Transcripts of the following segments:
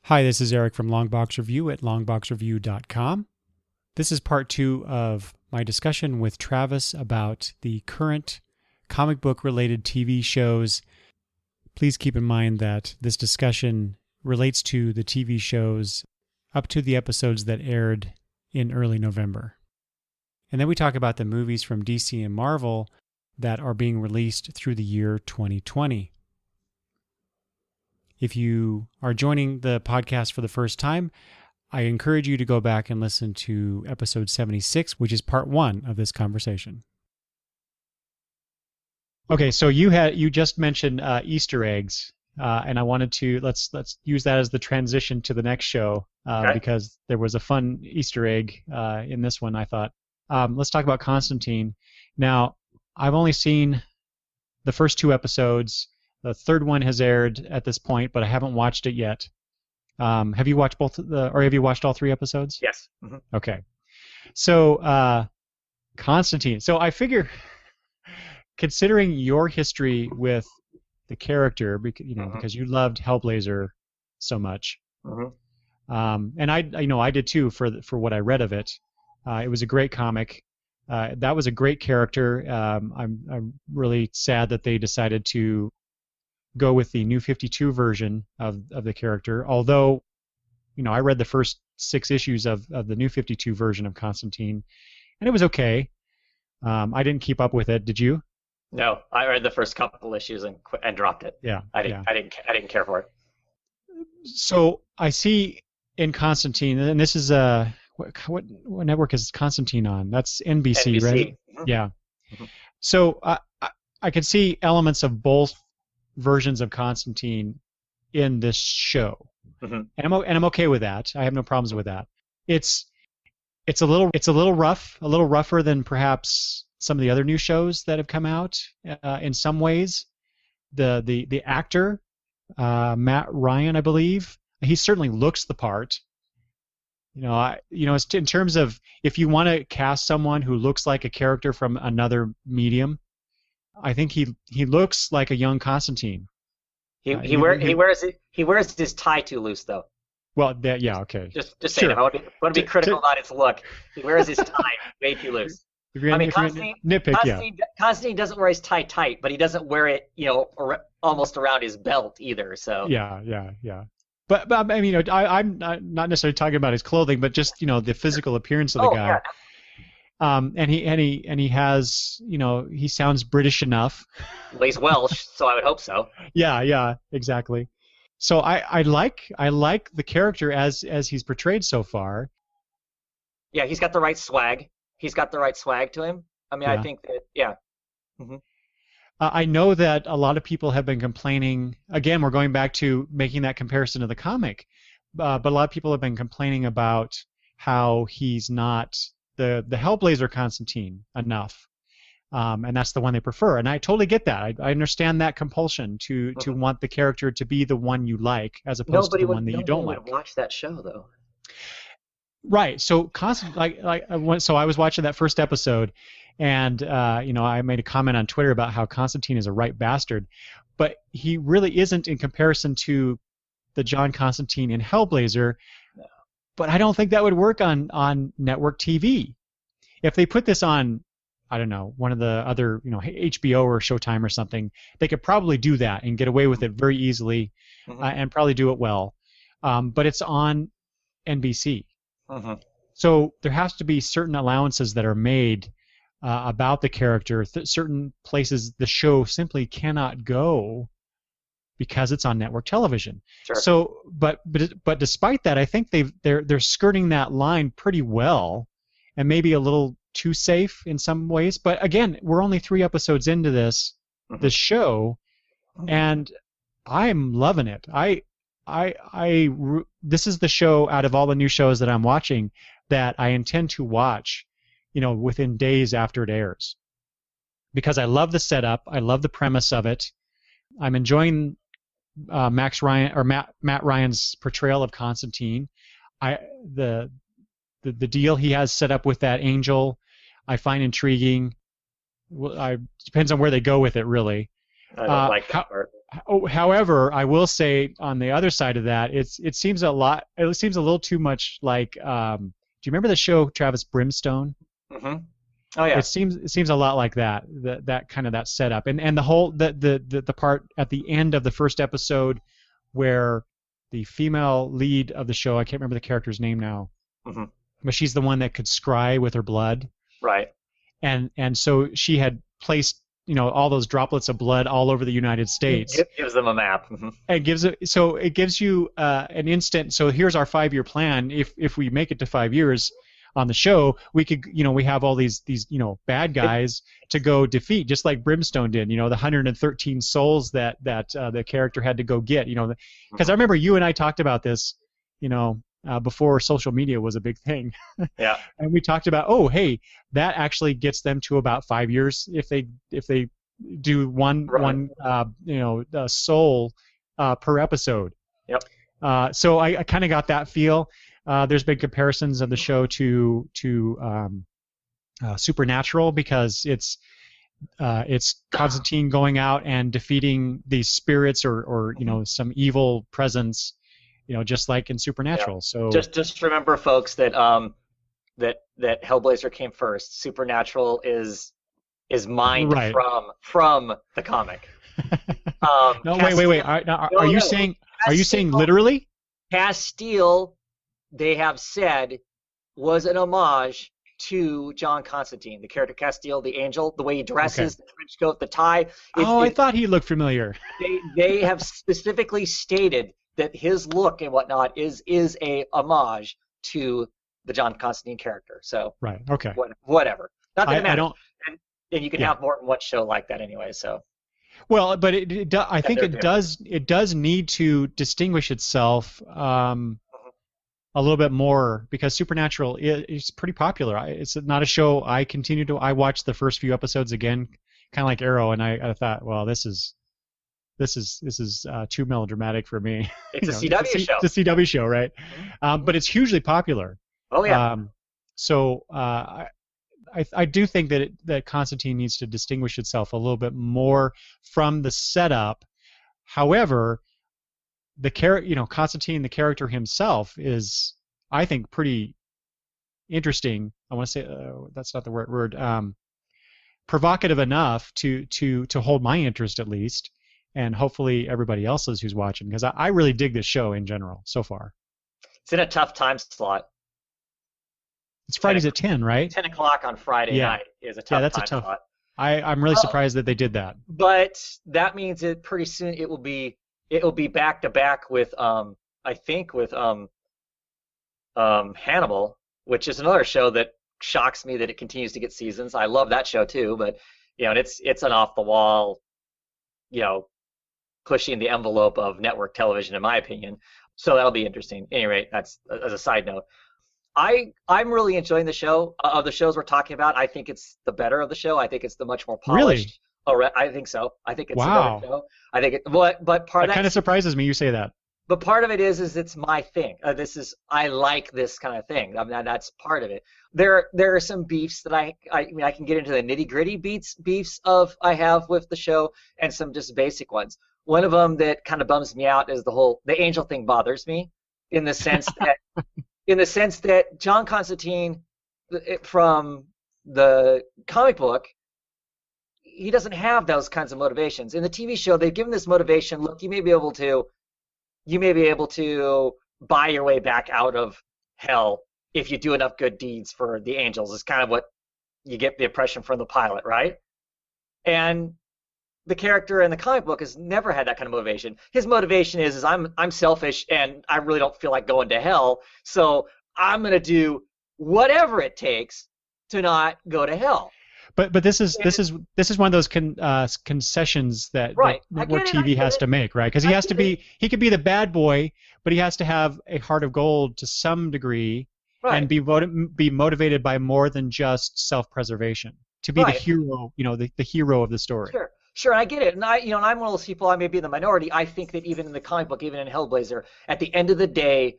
Hi, this is Eric from Longbox Review at longboxreview.com. This is part 2 of my discussion with Travis about the current comic book related TV shows. Please keep in mind that this discussion relates to the TV shows up to the episodes that aired in early November. And then we talk about the movies from DC and Marvel that are being released through the year 2020. If you are joining the podcast for the first time, I encourage you to go back and listen to episode 76, which is part 1 of this conversation. Okay, so you just mentioned Easter eggs, and I wanted to let's use that as the transition to the next show because there was a fun Easter egg in this one. I thought let's talk about Constantine. Now, I've only seen the first 2 episodes. The third one has aired at this point, but I haven't watched it yet. Have you watched have you watched all 3 episodes? Yes. Mm-hmm. Okay. So, Constantine. So I figure, considering your history with the character, because you loved Hellblazer so much, and I did too for what I read of it. It was a great comic. That was a great character. I'm really sad that they decided to go with the New 52 version of the character, although I read the first 6 issues of the New 52 version of Constantine, and it was okay. I didn't keep up with it. Did you? No, I read the first couple issues and dropped it. Yeah, I didn't care for it. So I see in Constantine, and this is what network is Constantine on? That's NBC. Right? Mm-hmm. Yeah. Mm-hmm. So I can see elements of both versions of Constantine in this show, and I'm okay with that. I have no problems with that. It's a little rougher than perhaps some of the other new shows that have come out in some ways. The actor Matt Ryan, I believe, he certainly looks the part. It's in terms of if you want to cast someone who looks like a character from another medium, I think he looks like a young Constantine. He wears his tie too loose though. Well, yeah, okay. Just saying, I want to be critical about his look. He wears his tie way too loose. Constantine doesn't wear his tie tight, but he doesn't wear it, almost around his belt either. So yeah. But I mean, I'm not necessarily talking about his clothing, but just the physical appearance of the guy. Yeah. And he has, he sounds British enough. Well, he's Welsh, so I would hope so. Yeah, exactly. So I like the character as he's portrayed so far. Yeah, he's got the right swag. He's got the right swag to him. I mean, I think that, yeah. Mm-hmm. I know that a lot of people have been complaining. Again, we're going back to making that comparison to the comic, but a lot of people have been complaining about how he's not the Hellblazer Constantine enough, and that's the one they prefer. And I totally get that. I understand that compulsion to want the character to be the one you like as opposed to the one that you don't like. Nobody would watch that show though. Right. So so I was watching that first episode, and I made a comment on Twitter about how Constantine is a right bastard, but he really isn't in comparison to the John Constantine in Hellblazer. But I don't think that would work on network TV. If they put this on, I don't know, one of the other, HBO or Showtime or something, they could probably do that and get away with it very easily, and probably do it well. But it's on NBC. So there has to be certain allowances that are made about the character. Certain places the show simply cannot go because it's on network television. Sure. So, but despite that, I think they're skirting that line pretty well, and maybe a little too safe in some ways. But again, we're only 3 episodes into this show, and I'm loving it. This is the show out of all the new shows that I'm watching that I intend to watch, within days after it airs, because I love the setup, I love the premise of it. I'm enjoying Matt Ryan's portrayal of Constantine. The deal he has set up with that angel, I find intriguing. Depends on where they go with it, really. I don't like that part. Oh, however, I will say on the other side of that, it seems a lot. It seems a little too much like. Do you remember the show Travis Brimstone? Hmm. Oh yeah. It seems a lot like that kind of that setup, and the whole the part at the end of the first episode where the female lead of the show, I can't remember the character's name now, Hmm. but she's the one that could scry with her blood, Right. and so she had placed all those droplets of blood all over the United States. It gives them a map. Hmm. It gives you an instant. So here's our 5-year plan. If we make it to 5 years on the show, we could we have all these bad guys to go defeat, just like Brimstone did. The 113 souls that the character had to go get. Because I remember you and I talked about this. Before social media was a big thing. Yeah. And we talked about, oh, hey, that actually gets them to about 5 years if they do one soul per episode. Yep. So I kind of got that feel. There's been comparisons of the show to Supernatural because it's Constantine going out and defeating these spirits or some evil presence, just like in Supernatural. Yeah. So just remember, folks, that that Hellblazer came first. Supernatural is mined right. from the comic. No, wait. Are you saying literally? Castile, they have said, was an homage to John Constantine, the character Castile, the angel, the way he dresses, the trench coat, the tie. I thought he looked familiar. They have specifically stated that his look and whatnot is a homage to the John Constantine character. So right, okay, whatever. Not that it matters. I don't. And you can have more than one show like that anyway. So. Well, but I think it does need to distinguish itself a little bit more because Supernatural is pretty popular. It's not a show I watched the first few episodes again, kind of like Arrow, and I thought, well, this is too melodramatic for me. It's a CW show. It's a CW show, right? Mm-hmm. But it's hugely popular. Oh yeah. So I do think that Constantine needs to distinguish itself a little bit more from the setup. However, Constantine, the character himself, is, I think, pretty interesting. I want to say that's not the right word. Provocative enough to hold my interest at least, and hopefully everybody else's who's watching, because I really dig this show in general so far. It's in a tough time slot. It's Fridays at 10, right? 10 o'clock on Friday night is a tough time slot. I'm really surprised that they did that. But that means that pretty soon it will be back to back with I think with Hannibal, which is another show that shocks me that it continues to get seasons. I love that show too, but and it's an off the wall, pushing the envelope of network television in my opinion. So that'll be interesting. At any rate, that's as a side note. I'm really enjoying the show. Of the shows we're talking about, I think it's the better of the show. I think it's the much more polished. Really? I think so. I think it's wow. a better show. I think but part of that kind of surprises me you say that. But part of it is it's my thing. I like this kind of thing. I mean, that's part of it. There are some beefs that I can get into the nitty gritty beefs I have with the show, and some just basic ones. One of them that kind of bums me out is the angel thing bothers me, in the sense that John Constantine from the comic book, he doesn't have those kinds of motivations. In the TV show, they've given this motivation. Look, you may be able to buy your way back out of hell if you do enough good deeds for the angels. Is kind of what you get the impression from the pilot, right? And the character in the comic book has never had that kind of motivation. His motivation is I'm selfish and I really don't feel like going to hell, so I'm gonna do whatever it takes to not go to hell. But this is one of those concessions that network TV has to make, right? Because he could be the bad boy, but he has to have a heart of gold to some degree, right, and be motivated by more than just self-preservation to be the hero, the hero of the story. Sure, I get it, and I'm one of those people. I may be in the minority. I think that even in the comic book, even in Hellblazer, at the end of the day,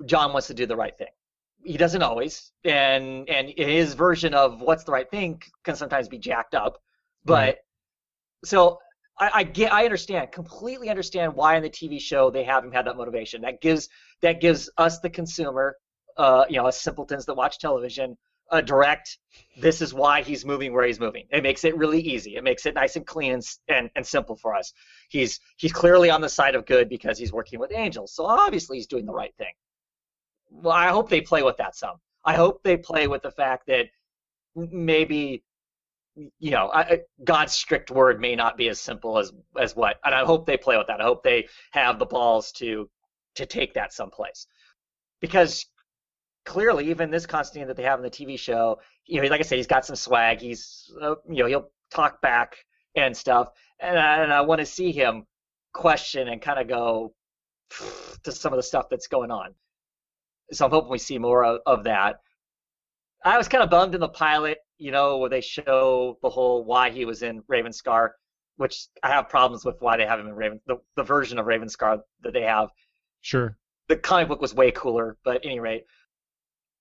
John wants to do the right thing. He doesn't always, and his version of what's the right thing can sometimes be jacked up. But so I understand, completely understand why in the TV show they have him have that motivation. That gives us the consumer, us simpletons that watch television, a direct. This is why he's moving where he's moving. It makes it really easy. It makes it nice and clean and simple for us. He's clearly on the side of good because he's working with angels. So obviously he's doing the right thing. Well, I hope they play with that some. I hope they play with the fact that maybe God's strict word may not be as simple as what, and I hope they play with that. I hope they have the balls to take that someplace, because clearly even this Constantine that they have in the TV show, like I said, he's got some swag. He's he'll talk back and stuff, and I want to see him question and kind of go to some of the stuff that's going on. So I'm hoping we see more of that. I was kind of bummed in the pilot, where they show the whole why he was in Ravenscar, which I have problems with why they have him in the version of Ravenscar that they have. Sure. The comic book was way cooler, but at any rate.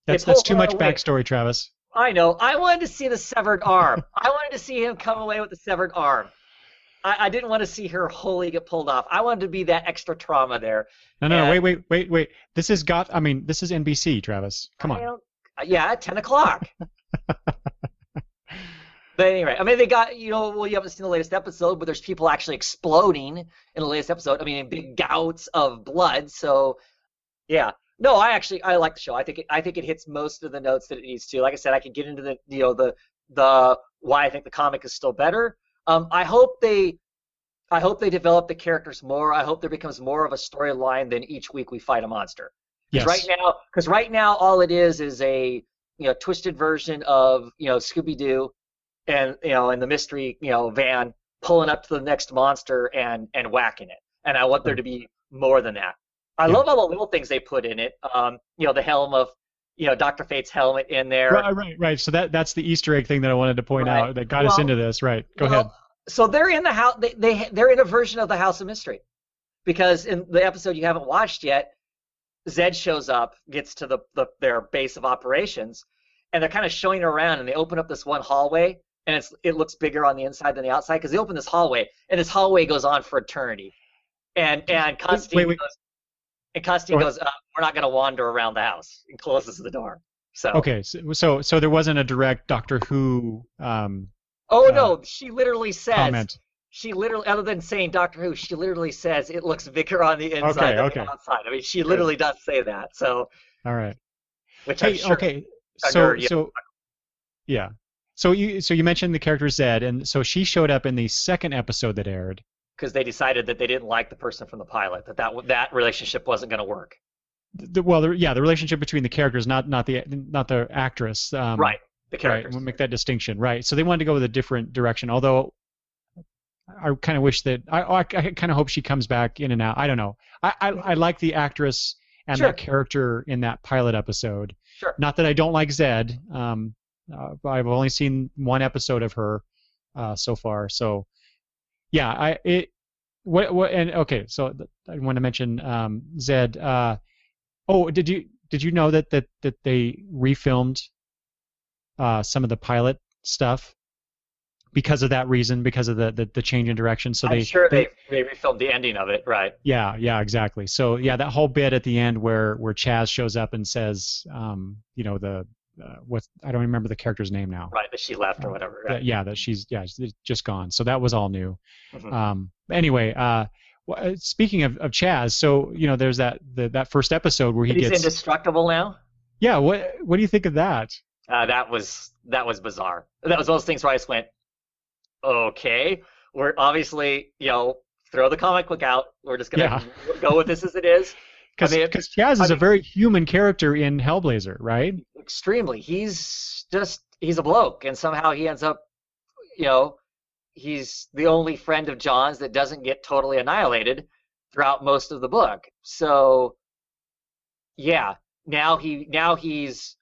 That's too much backstory, Travis. I know. I wanted to see the severed arm. I wanted to see him come away with the severed arm. I didn't want to see her wholly get pulled off. I wanted to be that extra trauma there. No, wait. This is NBC, Travis. Come on. Yeah, at 10 o'clock. But anyway, I mean, they got, you haven't seen the latest episode, but there's people actually exploding in the latest episode. I mean, in big gouts of blood. So, yeah. No, I like the show. I think it hits most of the notes that it needs to. Like I said, I could get into the why I think the comic is still better. I hope they develop the characters more. I hope there becomes more of a storyline than each week we fight a monster. Because right now all it is a twisted version of Scooby-Doo and in the mystery van pulling up to the next monster and whacking it. And I want there to be more than that. I love all the little things they put in it. The helm of Dr. Fate's helmet in there. Right. So that's the Easter egg thing that I wanted to point out that got us into this. Right. Go ahead. So they're in the house. They're in a version of the House of Mystery, because in the episode you haven't watched yet, Zed shows up, gets to their base of operations, and they're kind of showing around, and they open up this one hallway, and it looks bigger on the inside than the outside, because they open this hallway, and this hallway goes on for eternity. And Constantine goes, we're not going to wander around the house, and closes the door. So okay, so there wasn't a direct Doctor Who. No, she literally says. Comment. She literally, other than saying Doctor Who, she literally says it looks bigger on the inside than the outside. I mean, she literally does say that. So. All right. Which I'm sure. Okay. So yeah. So you mentioned the character Zed, and so she showed up in the second episode that aired. Because they decided that they didn't like the person from the pilot, that relationship wasn't going to work. The relationship between the characters, not the actress. Right. The characters. Right. We'll make that distinction. Right. So they wanted to go with a different direction. Although I kind of wish that I kind of hope she comes back in and out. I don't know. I like the actress and that character in that pilot episode. Sure. Not that I don't like Zed. I've only seen one episode of her so far. So yeah, So I want to mention Zed. Did you know that they refilmed some of the pilot stuff because of that reason, because of the change in direction? So I'm sure they refilmed the ending of it, right? Yeah, exactly. So yeah, that whole bit at the end where Chaz shows up and says, I don't remember the character's name now. Right, that she left or whatever. Right? That she's just gone. So that was all new. Mm-hmm. Anyway, speaking of Chaz, so there's that first episode where he's indestructible now. Yeah, what do you think of that? That was bizarre. That was one of those things where I just went, okay, we're obviously throw the comic book out. We're just gonna go with this as it is. Because Chaz is a very human character in Hellblazer, right? Extremely. He's a bloke, and somehow he ends up, he's the only friend of John's that doesn't get totally annihilated throughout most of the book. So, yeah, now he's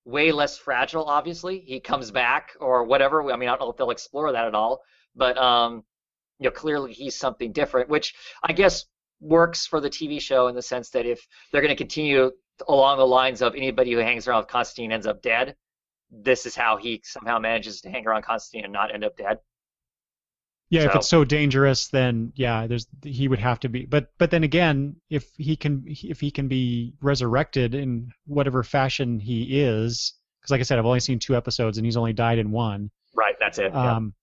way less fragile. Obviously, he comes back or whatever. I mean, I don't know if they'll explore that at all, but clearly he's something different, which I guess works for the TV show in the sense that if they're going to continue along the lines of anybody who hangs around with Constantine ends up dead, this is how he somehow manages to hang around Constantine and not end up dead. Yeah, if it's So so dangerous, then yeah, he would have to be. But then again, if he can be resurrected in whatever fashion he is, because like I said, I've only seen 2 episodes and he's only died in one. right, that's it. Yeah. Um,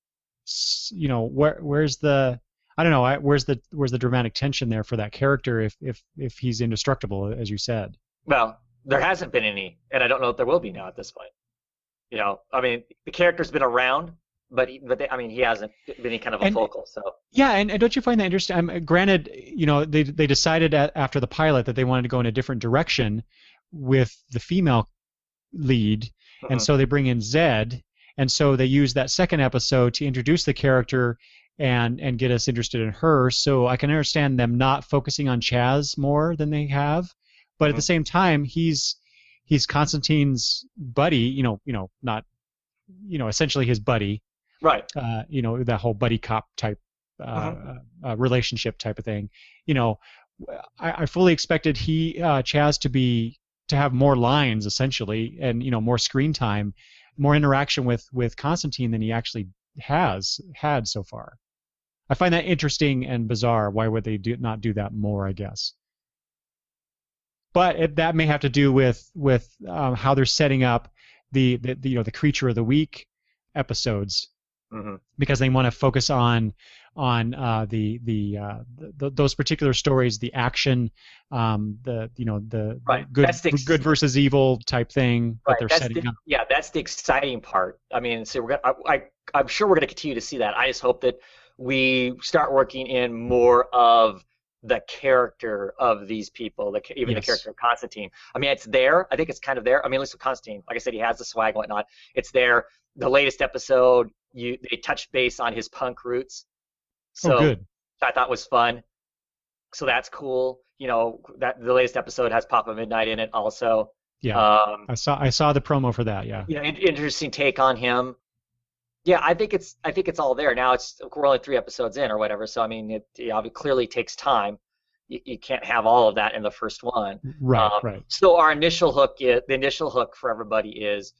you know, where's the I don't know, where's the dramatic tension there for that character if he's indestructible, as you said. Well, there hasn't been any, and I don't know if there will be now at this point. I mean, the character's been around, I mean, he hasn't been any kind of a And focal. So yeah, and don't you find that interesting? Granted, you know, they decided after the pilot that they wanted to go in a different direction with the female lead, and mhm. so they bring in Zed, and so they use that second episode to introduce the character and get us interested in her. So I can understand them not focusing on Chaz more than they have, but at the Mhm. same time, he's Constantine's buddy. Not essentially his buddy. Right. That whole buddy cop type Mhm. relationship type of thing. You know, I fully expected Chaz to have more lines essentially, and more screen time, more interaction with Constantine than he actually has had so far. I find that interesting and bizarre. Why would they not do that more? I guess, but that may have to do with how they're setting up the creature of the week episodes, Mhm. because they want to focus on those particular stories, the action, the Right. good versus evil type thing that Right. they're setting up. Yeah, that's the exciting part. I mean, so I'm sure we're gonna continue to see that. I just hope that we start working in more of the character of these people, even the Yes. character of Constantine. I mean, it's there. I think it's kind of there. I mean, at least with Constantine, like I said, he has the swag and whatnot. It's there. The latest episode, they touched base on his punk roots, Oh, so good. I thought was fun. So that's cool. That the latest episode has Papa Midnight in it also. Yeah. Um, I saw the promo for that. Yeah. interesting take on him. Yeah, I think it's all there now. We're only 3 episodes in or whatever, so I mean, it clearly takes time. You can't have all of that in the first one. Right. Right. So the initial hook for everybody is,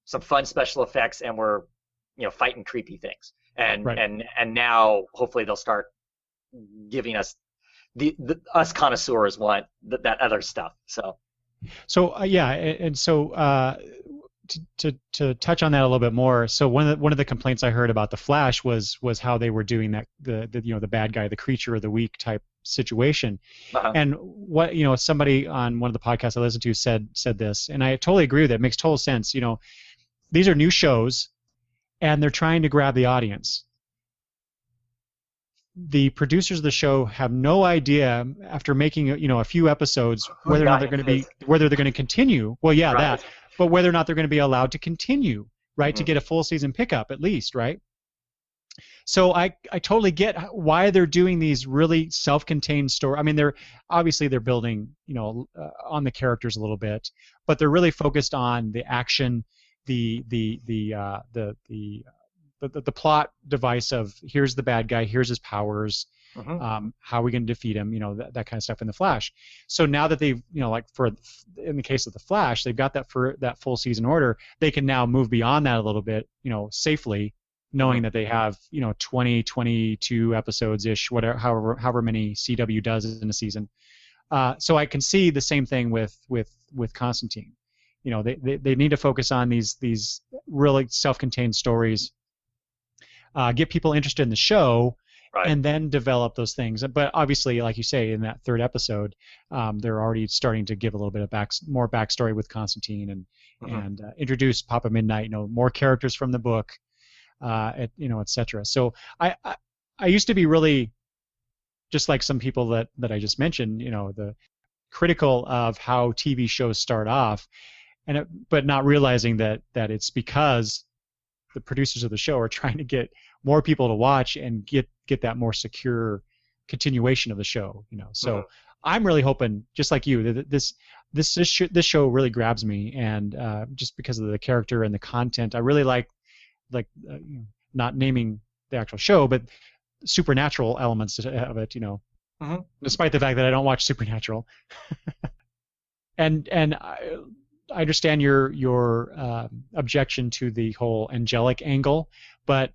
some fun special effects, and we're, fighting creepy things, and Right. and and now hopefully they'll start giving us us connoisseurs want that other stuff. So So yeah, and so to touch on that a little bit more. So one of the complaints I heard about the Flash was how they were doing that, the bad guy, the creature of the week type situation. uh And what somebody on one of the podcasts I listened to said this, and I totally agree with it. It makes total sense. These are new shows, and they're trying to grab the audience. The producers of the show have no idea, after making a few episodes, who the whether or not they're going to audience be is. whether they're going to continue. Well, yeah, Right. that, but whether or not they're going to be allowed to continue, right, to Mhm. get a full season pickup at least, right? So I totally get why they're doing these really self-contained story. I mean, they're building on the characters a little bit, but they're really focused on the action, the plot device of here's the bad guy, here's his powers, Mhm. how are we going to defeat him, that kind of stuff in the Flash. So now that they've, like in the case of the Flash, they've got that full season order, they can now move beyond that a little bit, safely, knowing Mhm. that they have 20, 22 episodes ish, whatever, however many CW does in a season. So I can see the same thing with Constantine. They need to focus on these really self-contained stories, get people interested in the show, Right. and then develop those things. But obviously, like you say, in that third episode, they're already starting to give a little bit of more backstory with Constantine, and Mhm. introduce Papa Midnight, more characters from the book, etc. So I used to be really, just like some people that I just mentioned, the critical of how TV shows start off, but not realizing that it's because the producers of the show are trying to get more people to watch and get that more secure continuation of the show. So Mhm. I'm really hoping, just like you, that this show really grabs me, and just because of the character and the content, I really like not naming the actual show, but supernatural elements of it. Mhm. Despite the fact that I don't watch Supernatural, and I understand your objection to the whole angelic angle, but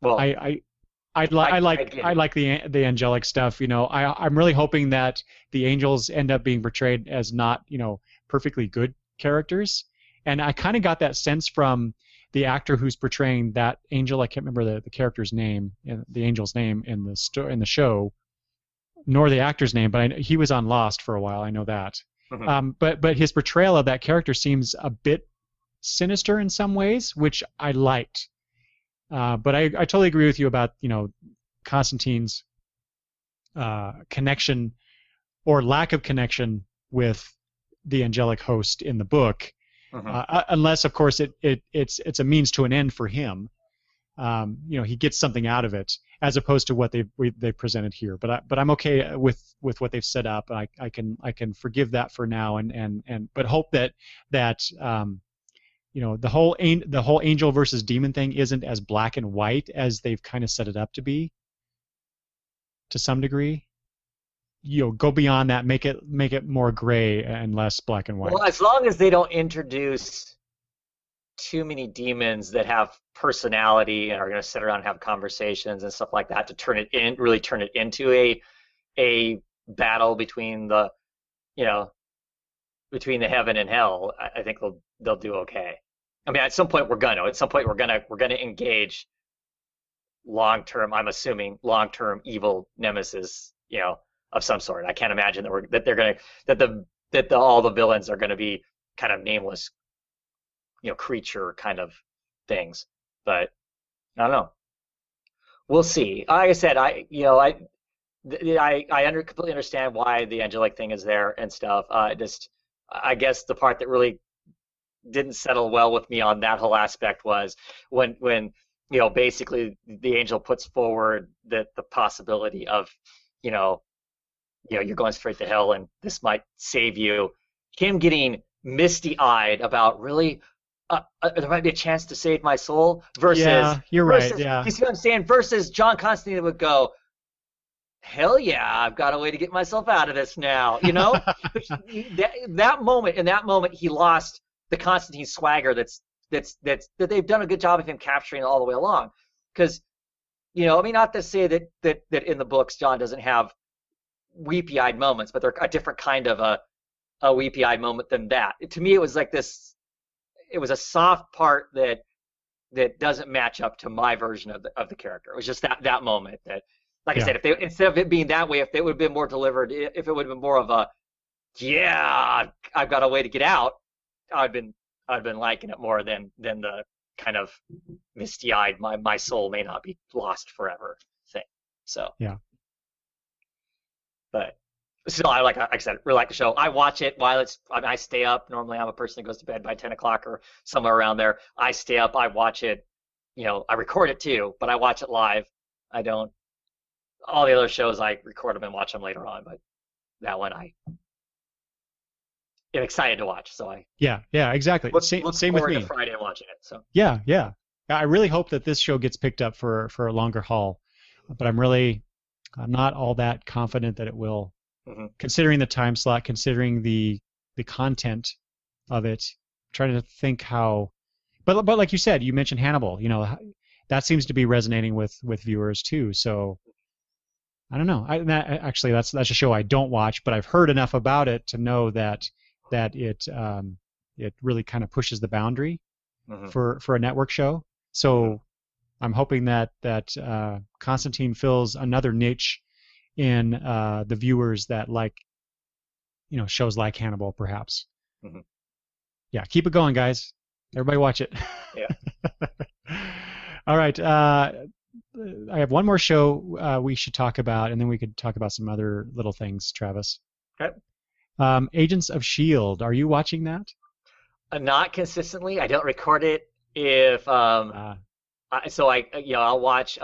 Well, I I like I I like get I it. like the angelic stuff. I'm really hoping that the angels end up being portrayed as not perfectly good characters, and I kind of got that sense from the actor who's portraying that angel. I can't remember the character's name, the angel's name in the show, nor the actor's name, but he was on Lost for a while. I know that. Mhm. But his portrayal of that character seems a bit sinister in some ways, which I liked. But I totally agree with you about Constantine's connection or lack of connection with the angelic host in the book, Mhm. unless of course it's a means to an end for him. He gets something out of it as opposed to what they presented here. But I'm okay with what they've set up. I can forgive that for now and but hope that the whole angel versus demon thing isn't as black and white as they've kind of set it up to be to some degree. Go beyond that, make it more gray and less black and Well, white. as long as they don't introduce too many demons that have personality and are going to sit around and have conversations and stuff like that to really turn it into a battle between you know, between the heaven and hell, I think they'll do okay. I mean, at some point we're gonna engage long term. I'm assuming long term evil nemesis, of some sort. I can't imagine that they're gonna that all the villains are gonna be kind of nameless, creature kind of things. But I don't know. We'll see. Like I said, completely understand why the angelic thing is there and stuff. Just I guess the part that really didn't settle well with me on that whole aspect was when basically the angel puts forward the possibility of you know you're going straight to hell and this might save you. Him getting misty-eyed about really there might be a chance to save my soul Yeah, you're right. versus Yeah, you see what I'm saying, versus John Constantine would go, hell yeah, I've got a way to get myself out of this now. In that moment, he lost the Constantine swagger that they've done a good job of him capturing all the way along. Because, I mean, not to say that in the books John doesn't have weepy-eyed moments, but they're a different kind of a weepy-eyed moment than that. To me, it was like this. It was a soft part that doesn't match up to my version of the character. It was just that moment that, like I yeah, said, if they instead of it being that way, if it would have been more delivered, if it would have been more of a, yeah, I've got a way to get out, I'd been liking it more than the kind of misty-eyed, my soul may not be lost forever thing. So, yeah. but still, like I said, really like the show. I watch it while I stay up. Normally, I'm a person that goes to bed by 10 o'clock or somewhere around there. I stay up. I watch it. I record it too, but I watch it live. I don't. All the other shows I record them and watch them later on, but that one I am excited to watch. So I Yeah, yeah, exactly. look Same with forward to me. Friday and watching it. So Yeah, yeah. I really hope that this show gets picked up for a longer haul, but I'm not all that confident that it will, hmm considering the time slot, considering the content of it. I'm trying to think how, but like you said, you mentioned Hannibal. That seems to be resonating with viewers too. So I don't know. Actually, that's a show I don't watch, but I've heard enough about it to know that it really kind of pushes the boundary hmm for a network show. hmm So I'm hoping that Constantine fills another niche in the viewers that like shows like Hannibal, perhaps. hmm Yeah, keep it going, guys. Everybody watch it. yeah. All right. I have one more show we should talk about, and then we could talk about some other little things, Travis. Okay. Agents of Shield. Are you watching that? Not consistently. I don't record it if Uh, I'll watch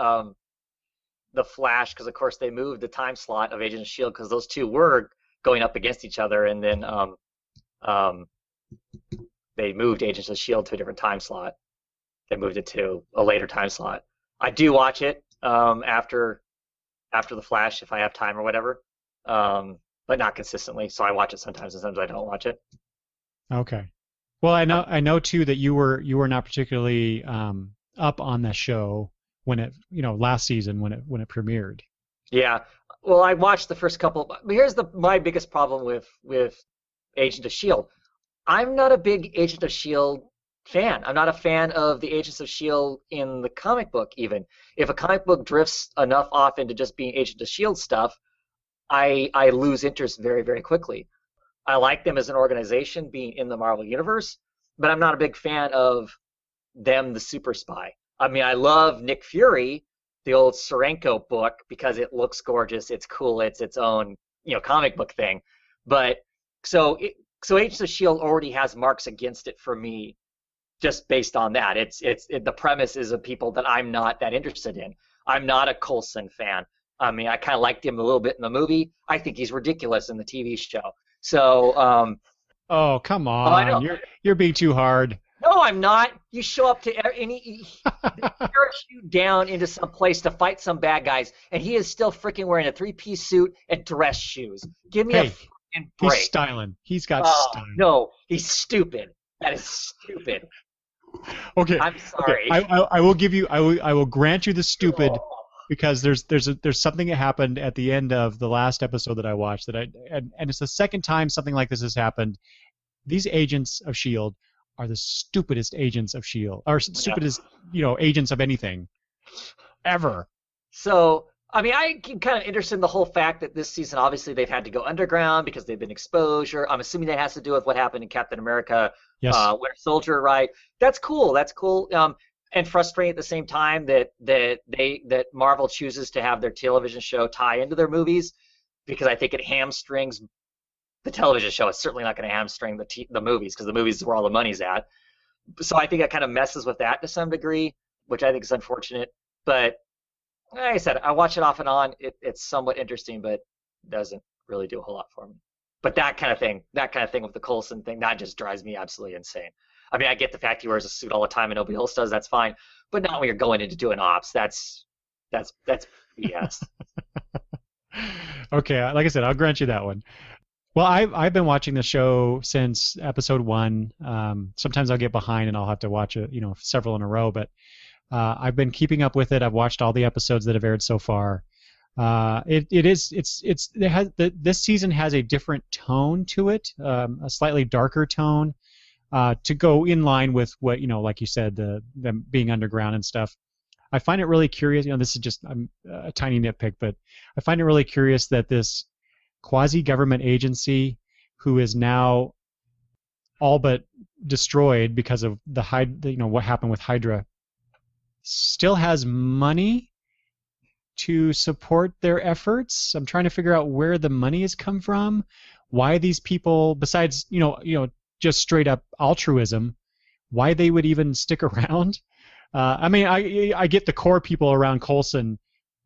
the Flash because of course they moved the time slot of Agent of Shield because those two were going up against each other, and then um, they moved Agents of Shield to a different time slot. They moved it to a later time slot. I do watch it after the Flash if I have time or whatever, but not consistently. So I watch it sometimes, and sometimes I don't watch it. okay. Well, Uh, I know too that you were not particularly up on the show when it last season when it premiered. Yeah. Well, I watched the first couple. But here's my biggest problem with Agent of Shield. I'm not a big Agent of Shield fan. I'm not a fan of the Agents of Shield in the comic book. Even if a comic book drifts enough off into just being Agent of Shield stuff, I lose interest very, very quickly. I like them as an organization being in the Marvel universe, but I'm not a big fan of them, the super spy. I mean, I love Nick Fury, the old Serenko book, because it looks gorgeous, it's cool, it's its own comic book thing. But so Agents of Shield already has marks against it for me, just based on that. The premise is of people that I'm not that interested in. I'm not a Coulson fan. I mean, I kind of liked him a little bit in the movie. I think he's ridiculous in the TV show. So, oh, come oh, I on. know. You're being too hard. No, I'm not. You show up to any parachute down into some place to fight some bad guys, and he is still freaking wearing a three-piece suit and dress shoes. Give me a freaking break. He's styling. He's got style. No, he's stupid. That is stupid. Okay. I'm sorry. Okay. I will give you. I will grant you the stupid. Because there's something that happened at the end of the last episode that I watched and it's the second time something like this has happened. These agents of Shield are the stupidest agents of Shield, or stupidest agents of anything ever. So I mean, I'm kind of interested in the whole fact that this season obviously they've had to go underground because they've been exposure. I'm assuming that has to do with what happened in Captain America, yes. Winter Soldier, right? That's cool. That's cool. And frustrating at the same time that Marvel chooses to have their television show tie into their movies, because I think it hamstrings the television show. It's certainly not going to hamstring the movies, because the movies is where all the money's at. So I think it kind of messes with that to some degree, which I think is unfortunate. But like I said, I watch it off and on. It's somewhat interesting, but doesn't really do a whole lot for me. But that kind of thing with the Coulson thing, that just drives me absolutely insane. I mean, I get the fact he wears a suit all the time and nobody else does. That's fine, but not when you're going into doing ops. That's BS. Okay, like I said, I'll grant you that one. Well, I've been watching the show since episode 1. Sometimes I'll get behind and I'll have to watch several in a row, but I've been keeping up with it. I've watched all the episodes that have aired so far. This season has a different tone to it, a slightly darker tone. To go in line with what like you said, them being underground and stuff. I find it really curious. This is just a tiny nitpick, but I find it really curious that this quasi-government agency, who is now all but destroyed because of what happened with Hydra, still has money to support their efforts. I'm trying to figure out where the money has come from, why these people, besides just straight up altruism, why they would even stick around. I mean, I get the core people around Coulson,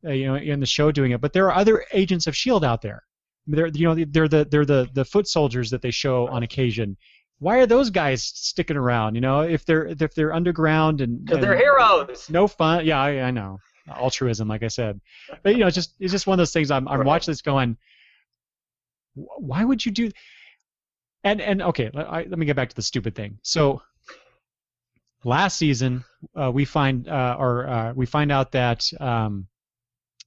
in the show doing it, but there are other agents of Shield out there. They're the foot soldiers that they show on occasion. Why are those guys sticking around? If they're underground and because they're heroes. No fun. Yeah, I know, altruism, like I said, but it's just one of those things. I'm watching this going, why would you do? And okay, let me get back to the stupid thing. So last season, we find out that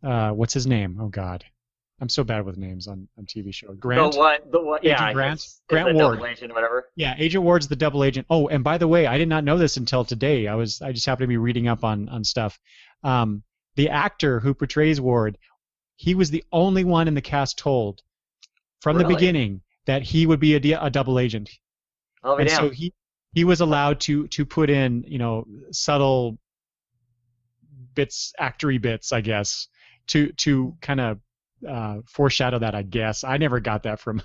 what's his name? Oh God, I'm so bad with names on TV show. Grant. The one. Yeah, Agent Grant. It's Grant Ward. Double agent or whatever. Yeah, Agent Ward's the double agent. Oh, and by the way, I did not know this until today. I just happened to be reading up on stuff. The actor who portrays Ward, he was the only one in the cast told from the beginning that he would be a double agent. Oh, and damn. so he was allowed to put in subtle bits, actory bits, I guess, to kind of foreshadow that. I guess I never got that from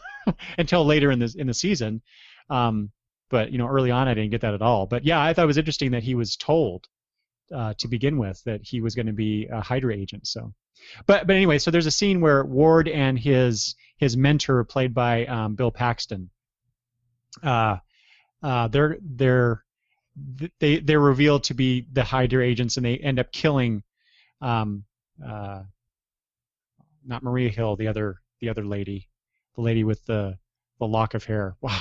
until later in the season, but early on I didn't get that at all. But yeah, I thought it was interesting that he was told to begin with that he was going to be a Hydra agent. So, but anyway, so there's a scene where Ward and his mentor, played by Bill Paxton, they're revealed to be the Hydra agents, and they end up killing not Maria Hill, the other lady, the lady with the lock of hair. Wow,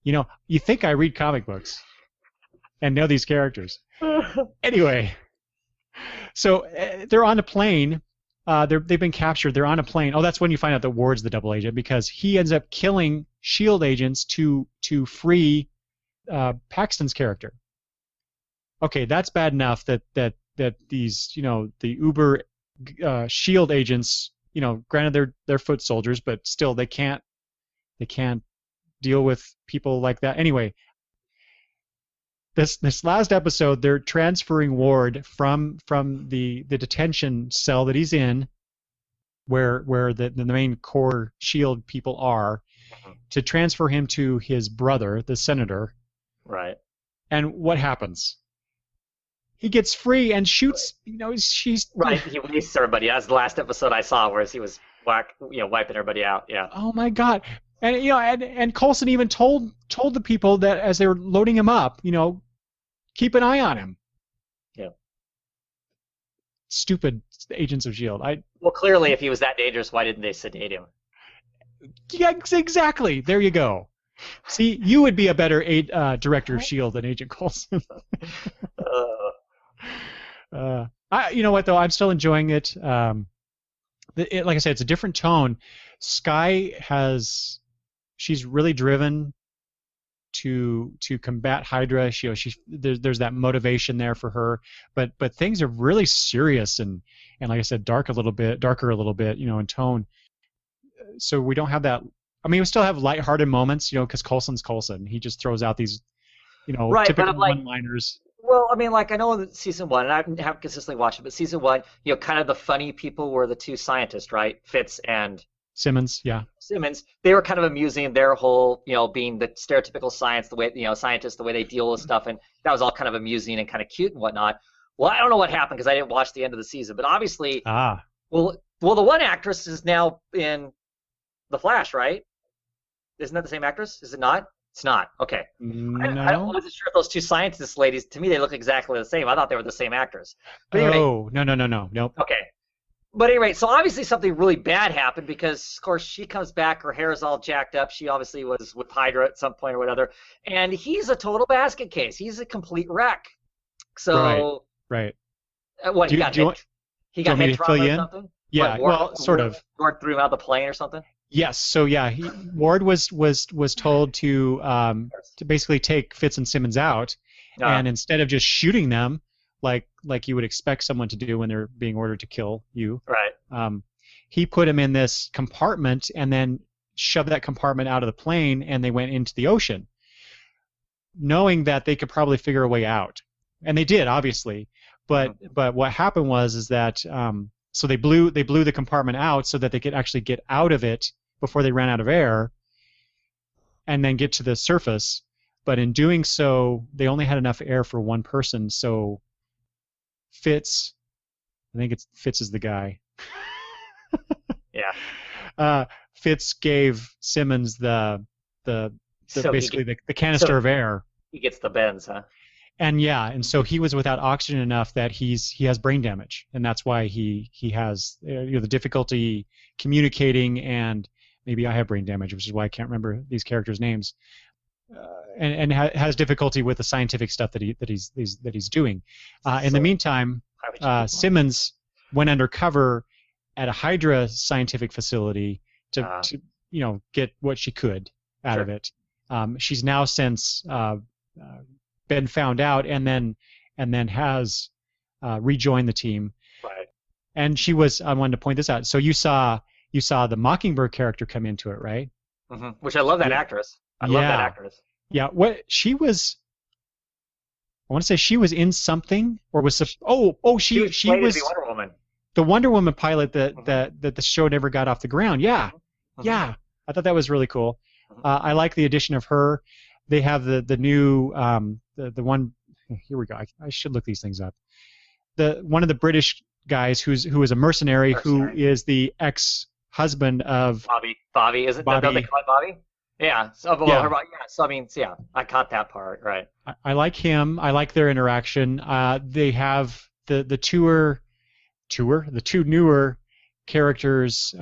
you think I read comic books and know these characters. Anyway, So they're on a plane. They've been captured. They're on a plane. Oh, that's when you find out that Ward's the double agent because he ends up killing Shield agents to free Paxton's character. Okay, that's bad enough that these the Uber Shield agents granted they're foot soldiers, but still they can't deal with people like that. Anyway, this last episode, they're transferring Ward from the detention cell that he's in, where the main core Shield people are, to transfer him to his brother, the senator. Right. And what happens? He gets free and shoots. She's right. He wastes everybody. That's the last episode I saw, where he was wiping everybody out. Yeah. Oh my God. And and Coulson even told the people that as they were loading him up, keep an eye on him. Yeah. Stupid agents of S.H.I.E.L.D. Well, clearly, if he was that dangerous, why didn't they sedate him? Yeah, exactly. There you go. See, you would be a better director of S.H.I.E.L.D. than Agent Coulson. You know what though? I'm still enjoying it. Like I said, it's a different tone. Skye she's really driven to combat Hydra. There's that motivation there for her. But things are really serious and like I said, darker a little bit, in tone. So we don't have that. I mean, we still have lighthearted moments, because Coulson's Coulson. He just throws out these, right, typical one-liners. Well, I mean, like I know that season 1, and I haven't consistently watched it, but season 1, kind of the funny people were the two scientists, right? Fitz and Simmons, yeah. Simmons. They were kind of amusing. Their whole, being the stereotypical science, the way scientists, the way they deal with stuff, and that was all kind of amusing and kind of cute and whatnot. Well, I don't know what happened because I didn't watch the end of the season, but obviously, well, the one actress is now in The Flash, right? Isn't that the same actress? Is it not? It's not. Okay. No. I wasn't sure if those two scientist ladies, to me, they look exactly the same. I thought they were the same actress. But anyway, no. Nope. Okay. But anyway, so obviously something really bad happened because, of course, she comes back, her hair is all jacked up. She obviously was with Hydra at some point or whatever. And he's a total basket case. He's a complete wreck. So, right. What, he got head trauma or something? Yeah, sort of. Ward threw him out of the plane or something? Yes. So yeah, Ward was told to basically take Fitz and Simmons out, and instead of just shooting them like you would expect someone to do when they're being ordered to kill you, right? He put him in this compartment and then shoved that compartment out of the plane, and they went into the ocean, knowing that they could probably figure a way out, and they did, obviously. But what happened was that so they blew the compartment out so that they could actually get out of it before they ran out of air, and then get to the surface. But in doing so, they only had enough air for one person. So Fitz, I think Fitz is the guy. Yeah. Fitz gave Simmons the canister of air. He gets the bends, huh? And so he was without oxygen enough that he has brain damage, and that's why he has the difficulty communicating, and maybe I have brain damage, which is why I can't remember these characters' names, and has difficulty with the scientific stuff that he's doing. In the meantime, Simmons went undercover at a Hydra scientific facility to get what she could out of it. She's now since been found out and then has rejoined the team. Right. And I wanted to point this out. So you saw the Mockingbird character come into it, right? Mm-hmm. Which I love that actress. I love that actress. Yeah. What she was? I want to say she was in something, or was she was the Wonder Woman. The Wonder Woman pilot that the show never got off the ground. Yeah. Mm-hmm. Yeah. I thought that was really cool. I like the addition of her. They have the new the one. Here we go. I should look these things up. One of the British guys who is a mercenary who is the ex-husband of Bobby. Isn't that they call it Bobby? Yeah. So, So I mean, I caught that part. Right. I like him. I like their interaction. They have the two newer characters.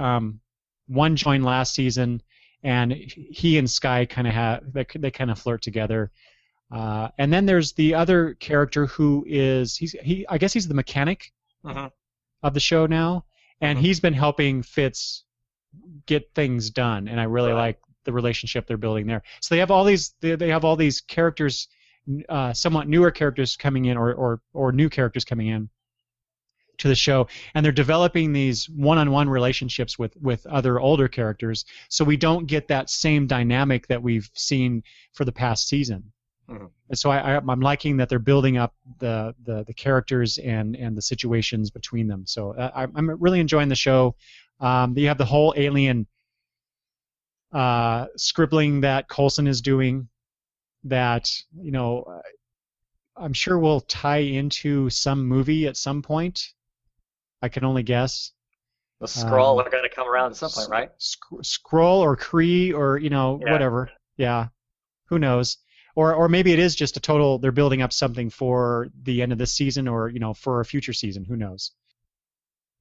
One joined last season, and he and Skye kind of flirt together. And then there's the other character who is I guess he's the mechanic Mm-hmm. of the show now, and Mm-hmm. he's been helping Fitz get things done, and I really Right. like the relationship they're building there. So they have all these characters, somewhat newer characters coming in, or new characters coming in to the show, and they're developing these one-on-one relationships with other older characters, so we don't get that same dynamic that we've seen for the past season. Mm-hmm. And so I'm liking that they're building up the characters and the situations between them. So I'm really enjoying the show. You have the whole alien scribbling that Coulson is doing that, I'm sure will tie into some movie at some point. I can only guess. The scroll Um, are going to come around at some point, right? Scroll or Kree or Yeah. whatever. Yeah, who knows? Or maybe it is just a total. They're building up something for the end of this season, or for a future season. Who knows?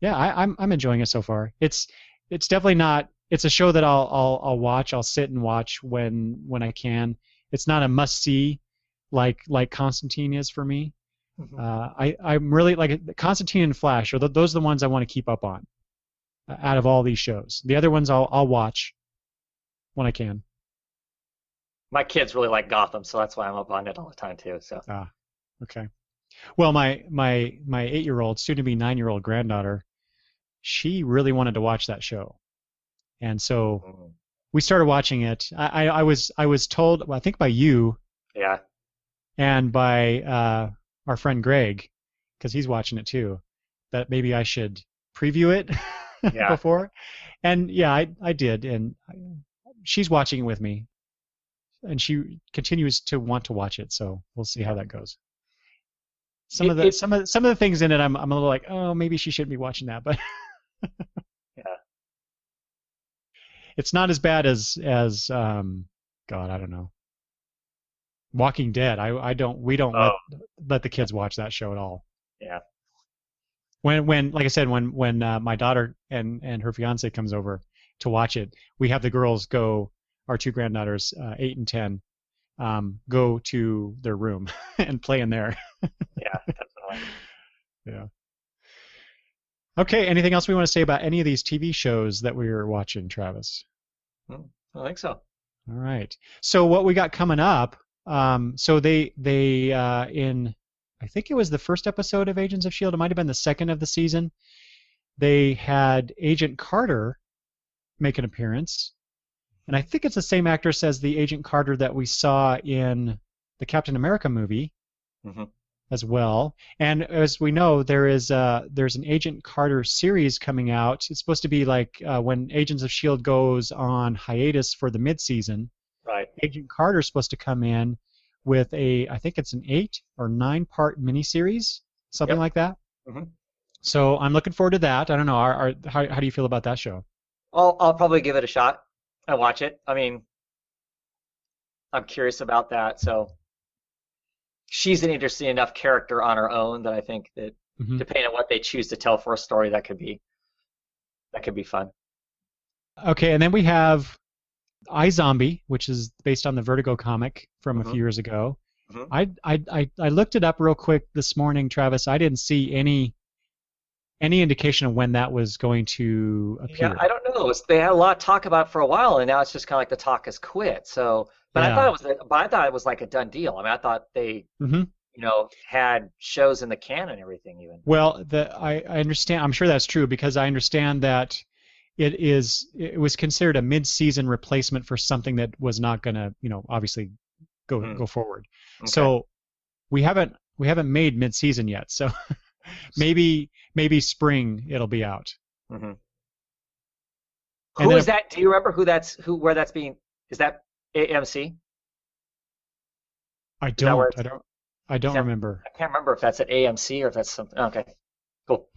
Yeah, I'm enjoying it so far. It's definitely not. It's a show that I'll watch. I'll sit and watch when I can. It's not a must see like Constantine is for me. Mm-hmm. I'm really like Constantine and Flash. Those are the ones I want to keep up on out of all these shows. The other ones I'll watch when I can. My kids really like Gotham, so that's why I'm up on it all the time too. So. Ah, okay. Well, my 8-year-old, soon to be 9-year-old granddaughter, she really wanted to watch that show, and so Mm-hmm. we started watching it. I was told, well, I think by you Yeah. and by our friend Greg, because he's watching it too, that maybe I should preview it Yeah. before. And yeah, I did, and she's watching it with me, and she continues to want to watch it. So we'll see how that goes. Some of the things in it, I'm a little like, oh, maybe she shouldn't be watching that, but Yeah. it's not as bad as God, I don't know. Walking Dead. We don't Oh. let the kids watch that show at all. Yeah. When like I said, when my daughter and her fiance comes over to watch it, we have the girls go, our two granddaughters, 8 and 10, go to their room and play in there. Yeah. Definitely. Yeah. Okay. Anything else we want to say about any of these TV shows that we were watching, Travis? I think so. All right. So what we got coming up? So they in, I think it was the first episode of Agents of S.H.I.E.L.D. It might have been the second of the season. They had Agent Carter make an appearance, and I think it's the same actress as the Agent Carter that we saw in the Captain America movie. Mm-hmm. As well. And as we know, there's an Agent Carter series coming out. It's supposed to be like when Agents of S.H.I.E.L.D. goes on hiatus for the mid-season. Right. Agent Carter is supposed to come in with I think it's an 8 or 9-part miniseries, something like that. Mm-hmm. So I'm looking forward to that. I don't know. How do you feel about that show? I'll probably give it a shot and watch it. I mean, I'm curious about that. So she's an interesting enough character on her own that I think that Mm-hmm. depending on what they choose to tell for a story, that could be fun. Okay, and then we have iZombie, which is based on the Vertigo comic from a Mm-hmm. few years ago. Mm-hmm. I looked it up real quick this morning, Travis. I didn't see any indication of when that was going to appear. Yeah, I don't know. They had a lot of talk about it for a while, and now it's just kind of like the talk has quit. So, but Yeah. I thought it was like a done deal. I mean, I thought they, Mm-hmm. had shows in the can and everything even. Well, I understand. I'm sure that's true because I understand that it was considered a mid-season replacement for something that was not going to, obviously go forward. Okay. So we haven't made mid-season yet. So maybe spring it'll be out. Mm-hmm. And Who then is that? Do you remember where that's being? Is that AMC? I that don't. where I don't remember. I can't remember if that's at AMC or if that's something. Okay, cool.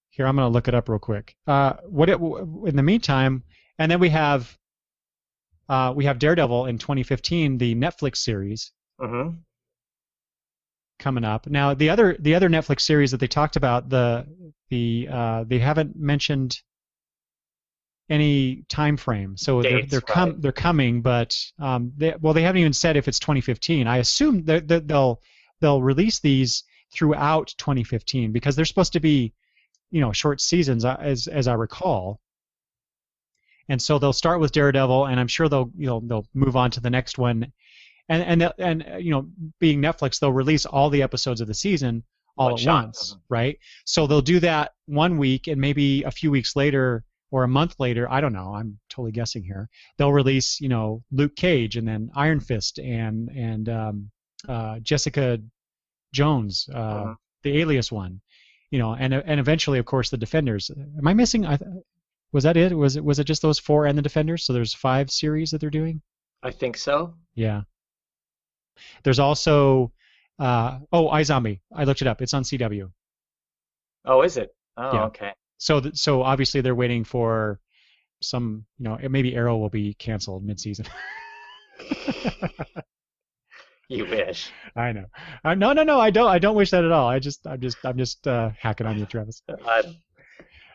Here, I'm going to look it up real quick. In the meantime, and then we have Daredevil in 2015, the Netflix series Mm-hmm. coming up. Now, the other Netflix series that they talked about, they haven't mentioned any time frame. So Dates, they're coming, but they haven't even said if it's 2015. I assume that they'll release these throughout 2015 because they're supposed to be, short seasons as I recall. And so they'll start with Daredevil, and I'm sure they'll move on to the next one. And being Netflix, they'll release all the episodes of the season all One at shot. once, right? So they'll do that one week, and maybe a few weeks later or a month later, I don't know, I'm totally guessing here, they'll release, Luke Cage, and then Iron Fist, and Jessica Jones, the Alias one, and eventually, of course, the Defenders. Am I missing? Was that it? Was it just those 4 and the Defenders? So there's 5 series that they're doing. I think so. Yeah. There's also iZombie. I looked it up. It's on CW. Oh, is it? Oh, Yeah. okay. So obviously they're waiting for some, maybe Arrow will be canceled mid-season. You wish. I know. No. I don't wish that at all. I'm just hacking on you, Travis.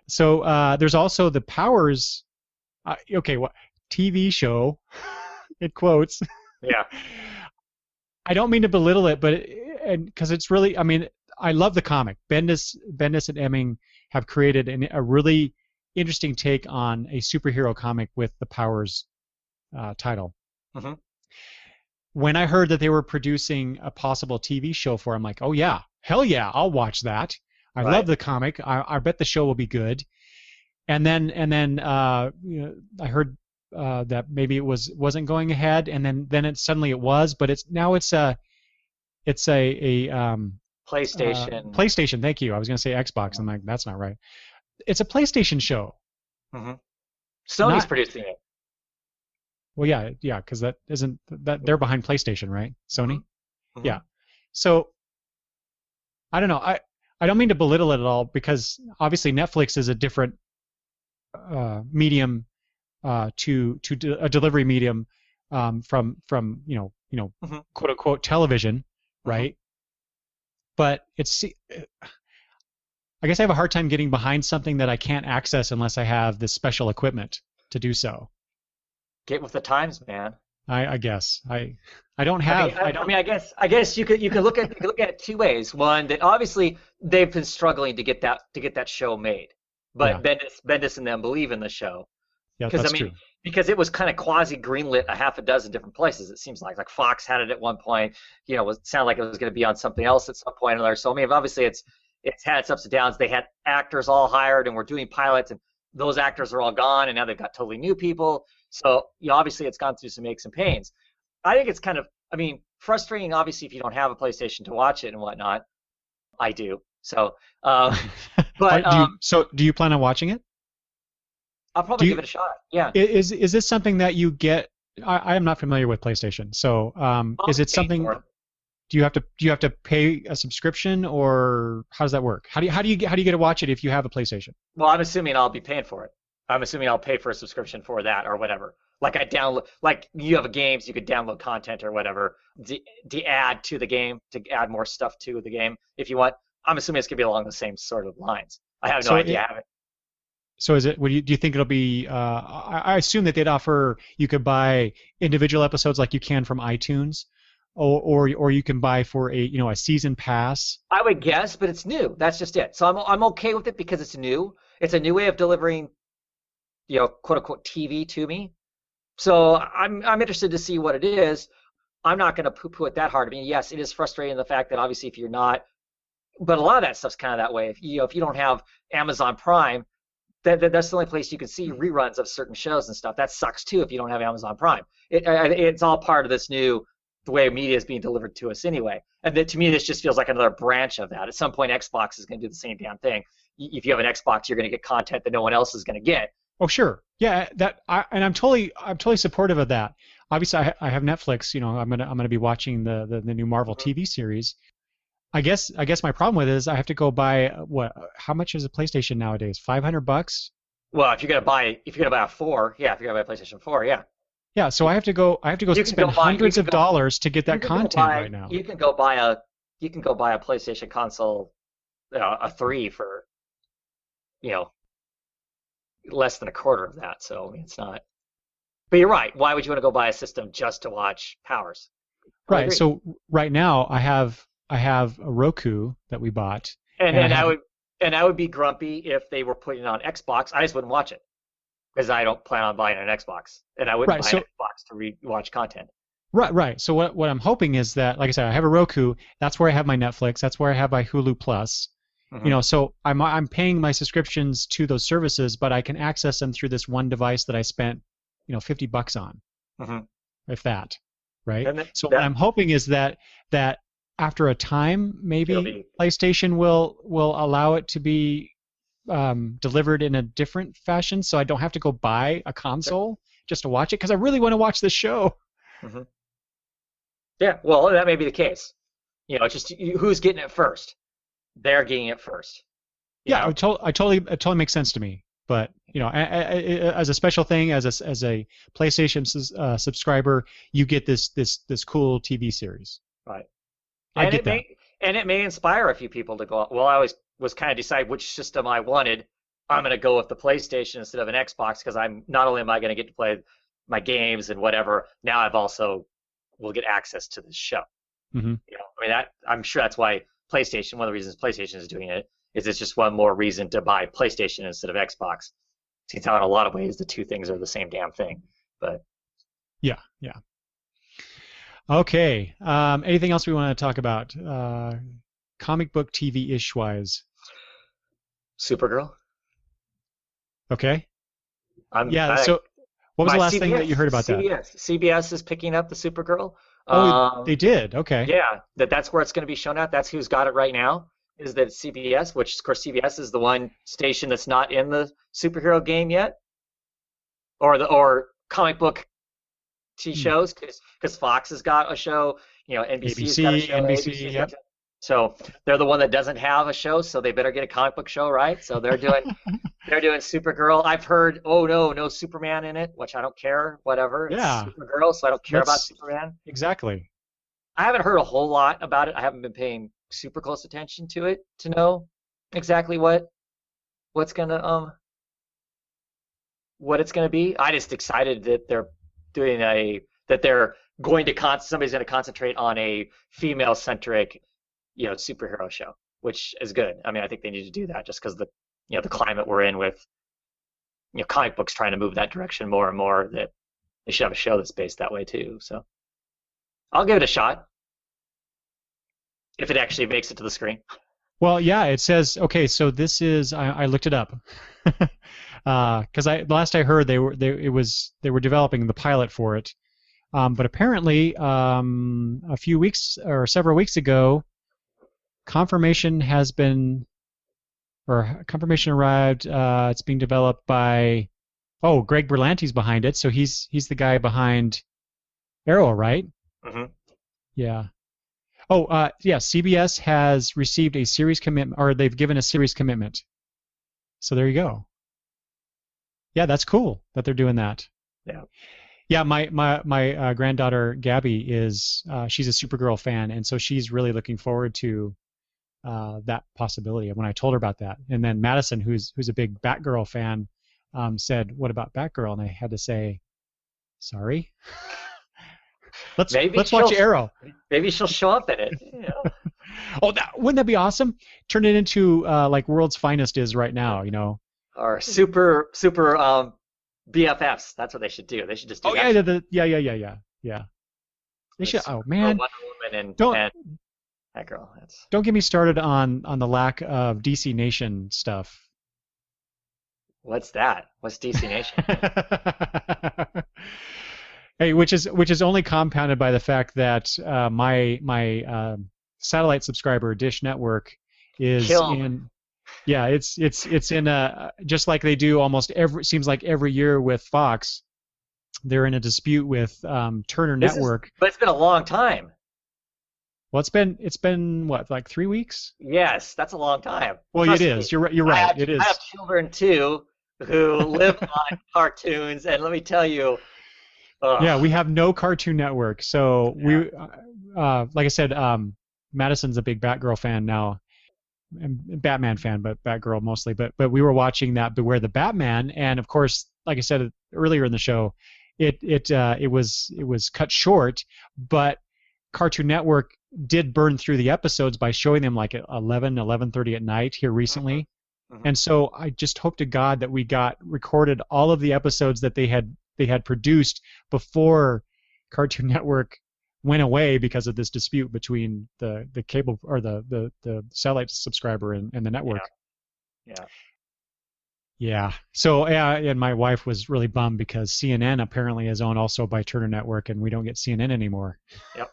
So there's also the Powers. What TV show? In quotes. Yeah. I don't mean to belittle it, but because it's really, I mean, I love the comic. Bendis and Emming have created a really interesting take on a superhero comic with the Powers title. Mm-hmm. When I heard that they were producing a possible TV show for it, I'm like, oh yeah, hell yeah, I'll watch that. I love the comic. I bet the show will be good. And then I heard that maybe it wasn't going ahead, and then it suddenly it was, but it's a PlayStation. PlayStation. Thank you. I was going to say Xbox. I'm like, that's not right. It's a PlayStation show. Mm-hmm. Sony's producing it. Well, yeah, because that isn't that they're behind PlayStation, right? Sony. Mm-hmm. Yeah. So I don't know. I don't mean to belittle it at all because obviously Netflix is a different medium to a delivery medium from Mm-hmm. quote unquote television, right? Mm-hmm. But I guess I have a hard time getting behind something that I can't access unless I have this special equipment to do so. Get with the times, man. I guess I don't have. I guess you could look at it 2 ways. One, that obviously they've been struggling to get that show made, but Bendis and them believe in the show. Yeah, that's true. Because it was kind of quasi greenlit a half a dozen different places. It seems like Fox had it at one point. It sounded like it was going to be on something else at some point or another. So I mean, obviously it's had its ups and downs. They had actors all hired and were doing pilots, and those actors are all gone, and now they've got totally new people. So obviously it's gone through some aches and pains. I think it's kind of, frustrating, obviously, if you don't have a PlayStation to watch it and whatnot. I do. So, but do you plan on watching it? I'll probably give it a shot. Yeah. Is this something that you get? I am not familiar with PlayStation, so is it something? Do you have to pay a subscription, or how does that work? How do you get to watch it if you have a PlayStation? Well, I'm assuming I'll be paying for it. I'm assuming I'll pay for a subscription for that or whatever. Like you have games, you could download content or whatever to add to the game, to add more stuff to the game if you want. I'm assuming it's gonna be along the same sort of lines. I have no idea. So is it? Do you think it'll be? I assume that they'd offer you could buy individual episodes like you can from iTunes, or you can buy for a season pass. I would guess, but it's new. That's just it. So I'm okay with it because it's new. It's a new way of delivering, quote unquote TV to me. So I'm interested to see what it is. I'm not going to poo-poo it that hard. I mean, yes, it is frustrating the fact that obviously if you're not, but a lot of that stuff's kind of that way. If you don't have Amazon Prime, that's the only place you can see reruns of certain shows and stuff. That sucks too if you don't have Amazon Prime. It's all part of this the way media is being delivered to us anyway. And to me, this just feels like another branch of that. At some point, Xbox is going to do the same damn thing. If you have an Xbox, you're going to get content that no one else is going to get. Oh sure, yeah. I'm totally supportive of that. Obviously, I have Netflix. I'm gonna be watching the new Marvel TV series. I guess my problem with it is I have to go buy how much is a PlayStation nowadays? $500? Well, if you're gonna buy a 4, yeah. If you're gonna buy a PlayStation 4, yeah. Yeah, so I have to go spend hundreds of dollars to get that content right now. You can go buy a PlayStation console, a 3 for, less than a quarter of that. So it's not. But you're right. Why would you want to go buy a system just to watch Powers? Right. So right now I have I have a Roku that we bought, And and I then have I would be grumpy if they were putting it on Xbox. I just wouldn't watch it because I don't plan on buying an Xbox, and I wouldn't right. buy an So Xbox to watch content. right. So what I'm hoping is that, like I said, I have a Roku. That's where I have my Netflix. That's where I have my Hulu Plus. Hmm. So I'm paying my subscriptions to those services, but I can access them through this one device that I spent, $50 on, Hmm. if that, right? And So what that I'm hoping is that after a time, it'll maybe be PlayStation will allow it to be delivered in a different fashion, so I don't have to go buy a console just to watch it because I really want to watch this show. hmm yeah. Well, that may be the case. It's just who's getting it first. They're getting it first. You Yeah, know. it totally makes sense to me. But as a special thing, as a PlayStation subscriber, you get this cool TV series. Right. I And get that. it may inspire a few people to go, well, I always was kind of decide which system I wanted. I'm going to go with the PlayStation instead of an Xbox because I'm not only am I going to get to play my games and whatever, now I've also will get access to this show. Hmm. I mean I'm sure that's why PlayStation, one of the reasons PlayStation is doing it is it's just one more reason to buy PlayStation instead of Xbox. Seems how in a lot of ways the two things are the same damn thing. But Yeah, yeah. Okay. Anything else we want to talk about? Comic book TV ish wise. Supergirl, Okay. Yeah. I So, what was my the last thing CBS that you heard about that? CBS is picking up the Supergirl. Oh, they did. Okay. Yeah, that's where it's going to be shown at. That's who's got it right now. Is that CBS, which of course CBS is the one station that's not in the superhero game yet, or comic book T Hmm. shows, because Fox has got a show, NBC's got a ABC, show, NBC. ABC's got Yep. a show. So they're the one that doesn't have a show, so they better get a comic book show, right? So they're doing Supergirl. I've heard, oh no Superman in it, which I don't care, whatever. It's Yeah. Supergirl, so I don't care about Let's Superman. exactly. I haven't heard a whole lot about it. I haven't been paying super close attention to it to know exactly what's gonna what it's gonna be. I just excited that they're going to somebody's gonna concentrate on a female centric superhero show, which is good. I mean, I think they need to do that just because the climate we're in with comic books trying to move that direction more and more, that they should have a show that's based that way too. So I'll give it a shot if it actually makes it to the screen. Well, yeah, it says okay. So this is I looked it up because last I heard they were developing the pilot for it, but apparently a few weeks or several weeks ago, confirmation has been or confirmation arrived. It's being developed by Greg Berlanti's behind it, so he's the guy behind Arrow, right? Hmm. Yeah. Yeah. CBS has received a series commitment, or they've given a series commitment. So there you go. Yeah, that's cool that they're doing that. Yeah. Yeah, my granddaughter Gabby she's a Supergirl fan, and so she's really looking forward to that possibility. When I told her about that, and then Madison, who's a big Batgirl fan, said, "What about Batgirl?" And I had to say, "Sorry, let's watch Arrow." Maybe she'll show up in it. Oh, wouldn't that be awesome? Turn it into like World's Finest is right now, Or super BFFs. That's what they should do. They should just do Oh that. yeah. They should. Oh man, Wonder Woman and don't that girl. That's don't get me started on the lack of DC Nation stuff. what's that? What's DC Nation? Hey, which is only compounded by the fact that my satellite subscriber Dish Network is Kill. in. Yeah, it's in a just like they do almost seems like every year with Fox, they're in a dispute with Turner Network. But it's been a long time. Well, it's been what, like 3 weeks? Yes, that's a long time. Well, Trust it me. is. You're right. It is. I have children too who live on cartoons, and let me tell you. Yeah, we have no Cartoon Network, so we, like I said, Madison's a big Batgirl fan now, and Batman fan, but Batgirl mostly. But we were watching that Beware the Batman, and of course, like I said earlier in the show, it was cut short, but Cartoon Network did burn through the episodes by showing them like at 11:30 at night here Mm-hmm. recently. Mm-hmm. And so I just hope to God that we got recorded all of the episodes that they had produced before Cartoon Network went away because of this dispute between the cable or the satellite subscriber and the network. Yeah. Yeah. Yeah. So yeah, and my wife was really bummed because CNN apparently is owned also by Turner Network, and we don't get CNN anymore. Yep.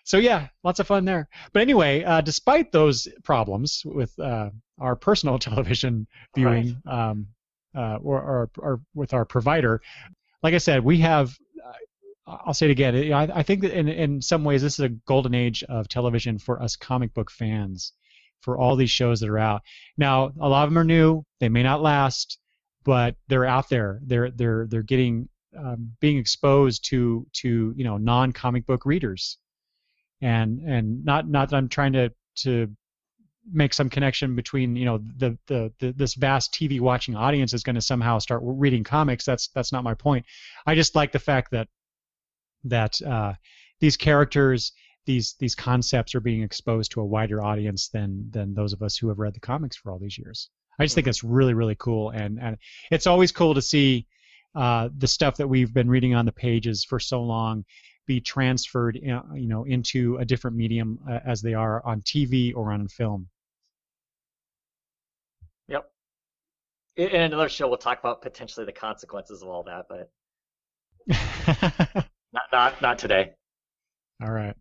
So yeah, lots of fun there. But anyway, despite those problems with our personal television Right. viewing or with our provider, like I said, we have. I'll say it again. I think that in some ways this is a golden age of television for us comic book fans, for all these shows that are out. Now, a lot of them are new. They may not last, but they're out there. They're getting being exposed to non-comic book readers, and not that I'm trying to make some connection between this vast TV watching audience is going to somehow start reading comics. That's not my point. I just like the fact that these characters, these concepts are being exposed to a wider audience than those of us who have read the comics for all these years. I just think Mm-hmm. that's really, really cool, and it's always cool to see the stuff that we've been reading on the pages for so long be transferred, into a different medium as they are on TV or on film. Yep. In another show, we'll talk about potentially the consequences of all that, but not today. All right.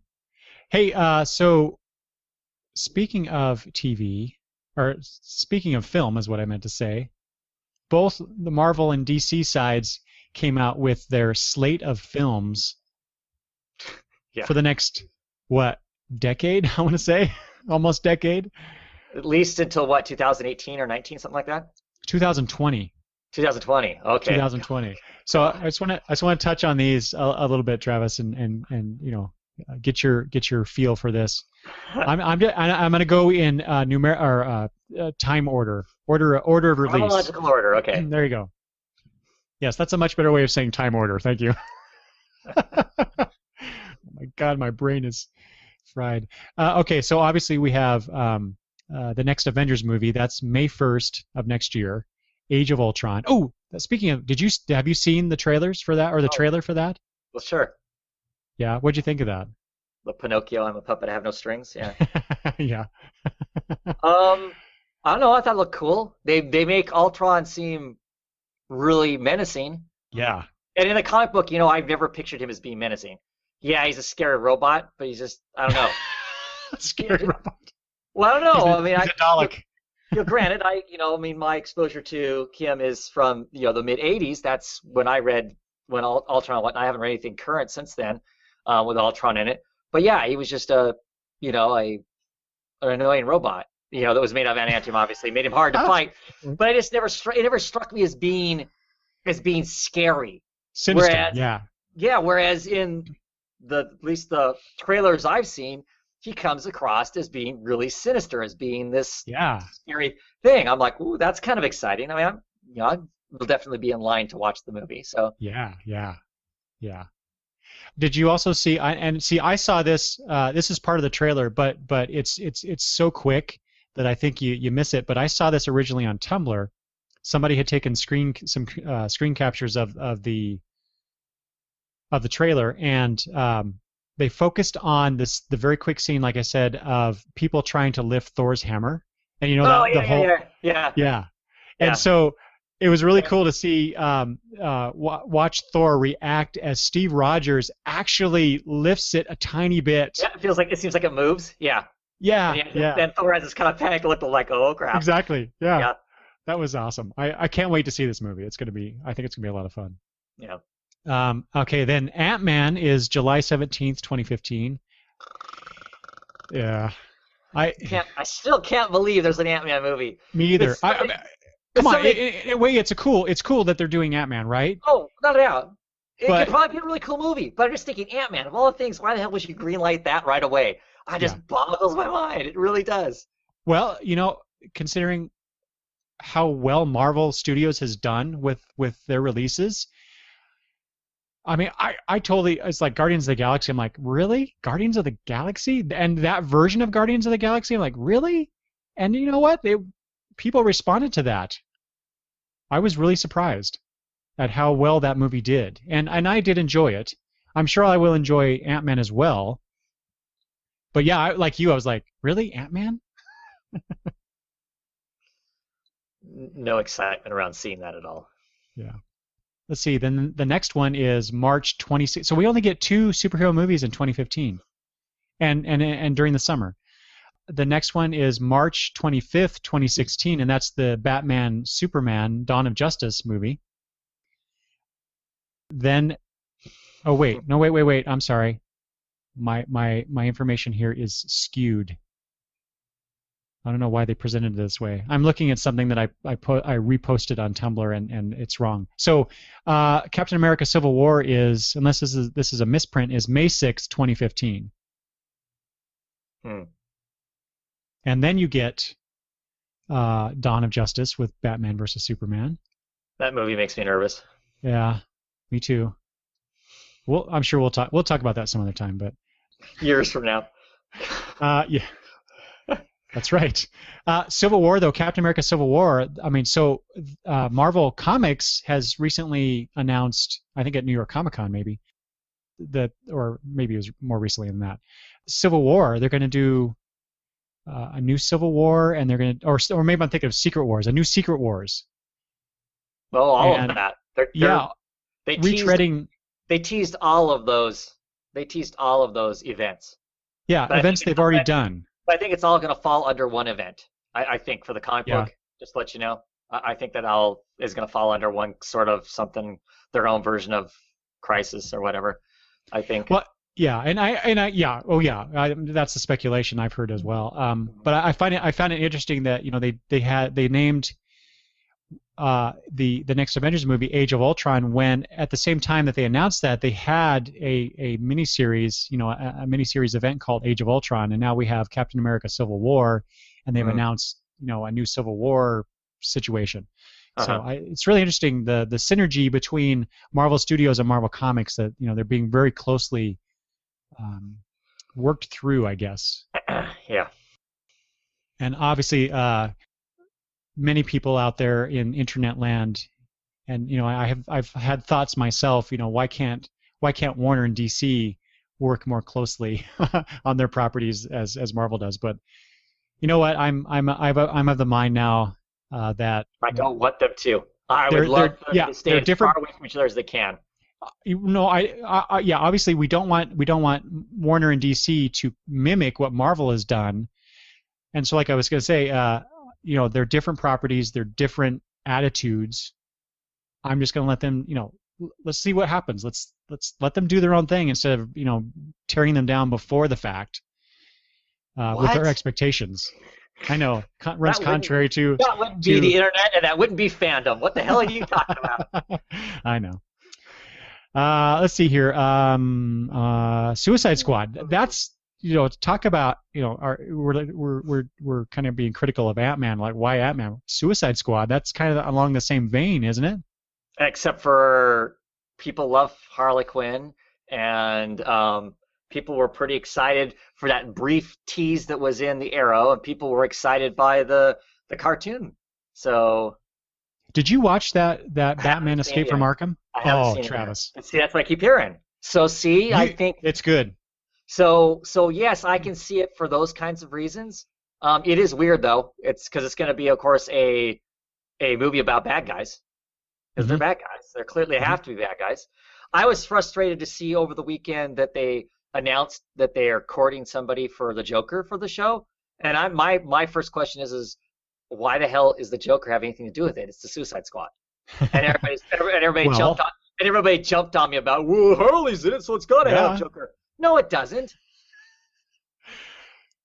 Hey, so speaking of TV, or speaking of film, is what I meant to say. Both the Marvel and DC sides came out with their slate of films Yeah. for the next, what, decade? I want to say almost decade. At least until what, 2018 or 19, something like that? 2020. 2020. Okay. 2020. So God. I just want to touch on these a little bit, Travis, and get your feel for this. I'm going to go in time order of release. Chronological order. Okay. There you go. Yes, that's a much better way of saying time order. Thank you. Oh my God, my brain is fried. Okay, so obviously we have the next Avengers movie. That's May 1st of next year. Age of Ultron. Oh, speaking of, have you seen the trailers for that or the Oh, trailer for that? well, sure. Yeah, what'd you think of that? The Pinocchio, I'm a puppet, I have no strings. Yeah. Yeah. I don't know. I thought it looked cool. They make Ultron seem really menacing. Yeah. And in the comic book, I've never pictured him as being menacing. Yeah, he's a scary robot, but he's just, I don't know. Scary robot. Well, I don't know. I mean, He's a Dalek. granted, my exposure to Kim is from, the mid '80s. That's when I read Ultron went. I haven't read anything current since then, with Ultron in it. But yeah, he was just an annoying robot. That was made of adamantium. Obviously, made him hard to fight. But it never struck me as being scary. Sinister. Whereas, yeah. Whereas in at least the trailers I've seen, he comes across as being really sinister, as being this scary thing. I'm like, ooh, that's kind of exciting. I mean, I will definitely be in line to watch the movie. So Yeah. Did you also see? I saw this. This is part of the trailer, but it's so quick that I think you miss it. But I saw this originally on Tumblr. Somebody had taken screen captures of the trailer, and they focused on the very quick scene, like I said, of people trying to lift Thor's hammer, and yeah. And so it was really cool to see watch Thor react as Steve Rogers actually lifts it a tiny bit. Yeah, it seems like it moves. Yeah. Yeah. Then Thor has this kind of panic look, like, oh crap. Exactly. Yeah. That was awesome. I can't wait to see this movie. I think it's gonna be a lot of fun. Yeah. Okay, then Ant-Man is July 17th, 2015. Yeah. I still can't believe there's an Ant-Man movie. Me either. Come on, it's cool that they're doing Ant-Man, right? Oh, not a doubt. It could probably be a really cool movie, but I'm just thinking Ant-Man, of all the things, why the hell would you greenlight that right away? It just boggles my mind. It really does. Well, considering how well Marvel Studios has done with their releases, I mean, I totally, it's like Guardians of the Galaxy. I'm like, really? Guardians of the Galaxy? And that version of Guardians of the Galaxy? I'm like, really? And you know what? People responded to that. I was really surprised at how well that movie did. And I did enjoy it. I'm sure I will enjoy Ant-Man as well. But yeah, like you, I was like, really? Ant-Man? No excitement around seeing that at all. Yeah. Let's see. Then the next one is March 26th. So we only get 2 superhero movies in 2015, and during the summer. The next one is March 25th, 2016, and that's the Batman Superman Dawn of Justice movie. Then, oh wait, no, wait. I'm sorry. My information here is skewed. I don't know why they presented it this way. I'm looking at something that I reposted on Tumblr and it's wrong. So Captain America: Civil War is, unless this is a misprint, is May 6, 2015. And then you get Dawn of Justice with Batman versus Superman. That movie makes me nervous. Yeah, me too. Well, I'm sure we'll talk about that some other time, but years from now. Yeah. That's right. Civil War, though, Captain America: Civil War. I mean, so Marvel Comics has recently announced, I think at New York Comic Con, maybe or maybe it was more recently than that. Civil War. They're going to do a new Civil War, and they're going to, or maybe I'm thinking of Secret Wars, a new Secret Wars. Well, all of that. They retreading. They teased all of those. They teased all of those events. Yeah, but events they've already done. I think it's all going to fall under one event. I think for the comic book, just to let you know, I think that all is going to fall under one sort of something, their own version of Crisis or whatever. I think. Well, yeah, that's the speculation I've heard as well. But I found it interesting that they named the next Avengers movie Age of Ultron when at the same time that they announced that they had a miniseries, a miniseries event called Age of Ultron, and now we have Captain America: Civil War, and they've announced a new Civil War situation. So it's really interesting the synergy between Marvel Studios and Marvel Comics that they're being very closely worked through, I guess. Yeah. And obviously, many people out there in internet land, and I've had thoughts myself. Why can't Warner and DC work more closely on their properties as Marvel does? But you know what? I'm of the mind now that I don't want them to. I would love them to stay as far away from each other as they can. Obviously we don't want Warner and DC to mimic what Marvel has done, and so like I was going to say. They're different properties, they're different attitudes. I'm just going to let them, let's see what happens. Let's let them do their own thing instead of, tearing them down before the fact with their expectations. I know, runs contrary to... That wouldn't be the internet, and that wouldn't be fandom. What the hell are you talking about? I know. Let's see here. Suicide Squad. That's... talk about, we're kind of being critical of Ant-Man, like why Ant-Man? Suicide Squad, that's kind of along the same vein, isn't it? Except for people love Harley Quinn, and people were pretty excited for that brief tease that was in the Arrow, and people were excited by the cartoon. So, did you watch that Batman Escape from Arkham? I haven't seen Travis. It. See, that's what I keep hearing. So, I think it's good. So yes, I can see it for those kinds of reasons. It is weird though. It's because it's going to be, of course, a movie about bad guys. Because they're bad guys. They clearly have to be bad guys. I was frustrated to see over the weekend that they announced that they are courting somebody for the Joker for the show. And my first question is why the hell is the Joker have anything to do with it? It's the Suicide Squad. And everybody jumped on me about, whoa, Harley's in it, so it's got to have Joker. No, it doesn't.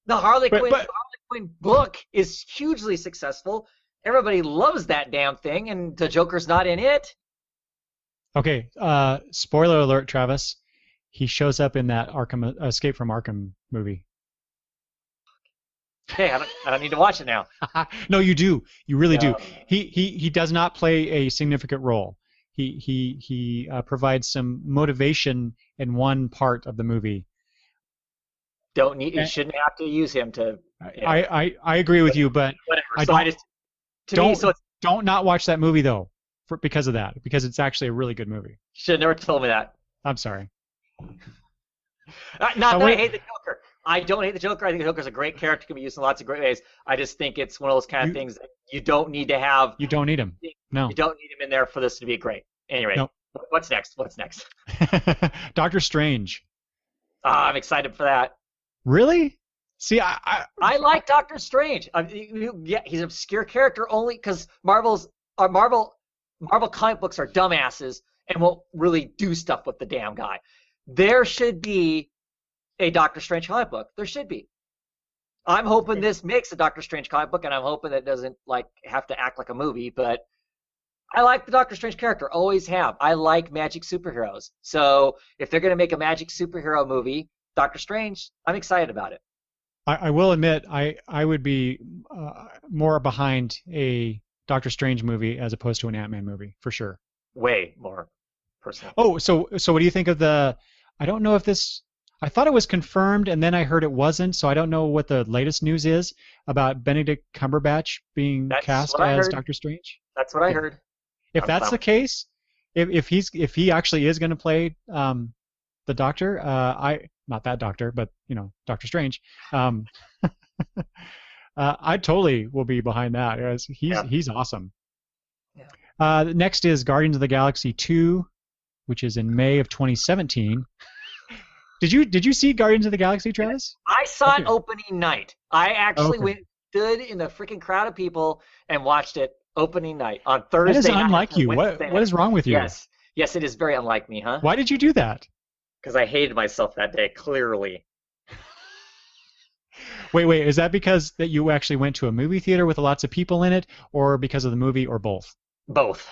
The Harley Quinn book is hugely successful. Everybody loves that damn thing, and the Joker's not in it. Okay, spoiler alert, Travis. He shows up in that Escape from Arkham movie. Okay, I don't need to watch it now. No, you do. You really do. He does not play a significant role. He provides some motivation in one part of the movie. You shouldn't have to use him to. Yeah. I agree with you, but Whatever. I So don't I just to don't me, so it's, don't not watch that movie though, because of that, because it's actually a really good movie. should have never told me that. I'm sorry. Not that I hate the Joker. I don't hate the Joker. I think the Joker's a great character, can be used in lots of great ways. I just think it's one of those kind of things that you don't need to have. You don't need him. No. You don't need him in there for this to be great. Anyway, Nope. What's next? What's next? Doctor Strange. I'm excited for that. Really? See, I like Doctor Strange. Yeah, he's an obscure character only because Marvel comic books are dumbasses and won't really do stuff with the damn guy. There should be a Doctor Strange comic book. There should be. I'm hoping this makes a Doctor Strange comic book, and I'm hoping that it doesn't have to act like a movie. But I like the Doctor Strange character. Always have. I like magic superheroes. So if they're going to make a magic superhero movie, Doctor Strange, I'm excited about it. I will admit I would be more behind a Doctor Strange movie as opposed to an Ant-Man movie for sure. Way more personal. Oh, so what do you think of the? I don't know if this. I thought it was confirmed, and then I heard it wasn't. So I don't know what the latest news is about Benedict Cumberbatch being cast as Doctor Strange. That's what I heard. If that's the case, if he actually is going to play the Doctor, not that Doctor, but Doctor Strange, I totally will be behind that. He's awesome. Yeah. Next is Guardians of the Galaxy 2, which is in May of 2017. Did you see Guardians of the Galaxy, Travis? I saw it opening night. I actually stood in a freaking crowd of people and watched it opening night on Thursday. That is unlike you. What is wrong with you? Yes, it is very unlike me, huh? Why did you do that? Because I hated myself that day, clearly. Wait, is that because that you actually went to a movie theater with lots of people in it, or because of the movie, or both? Both.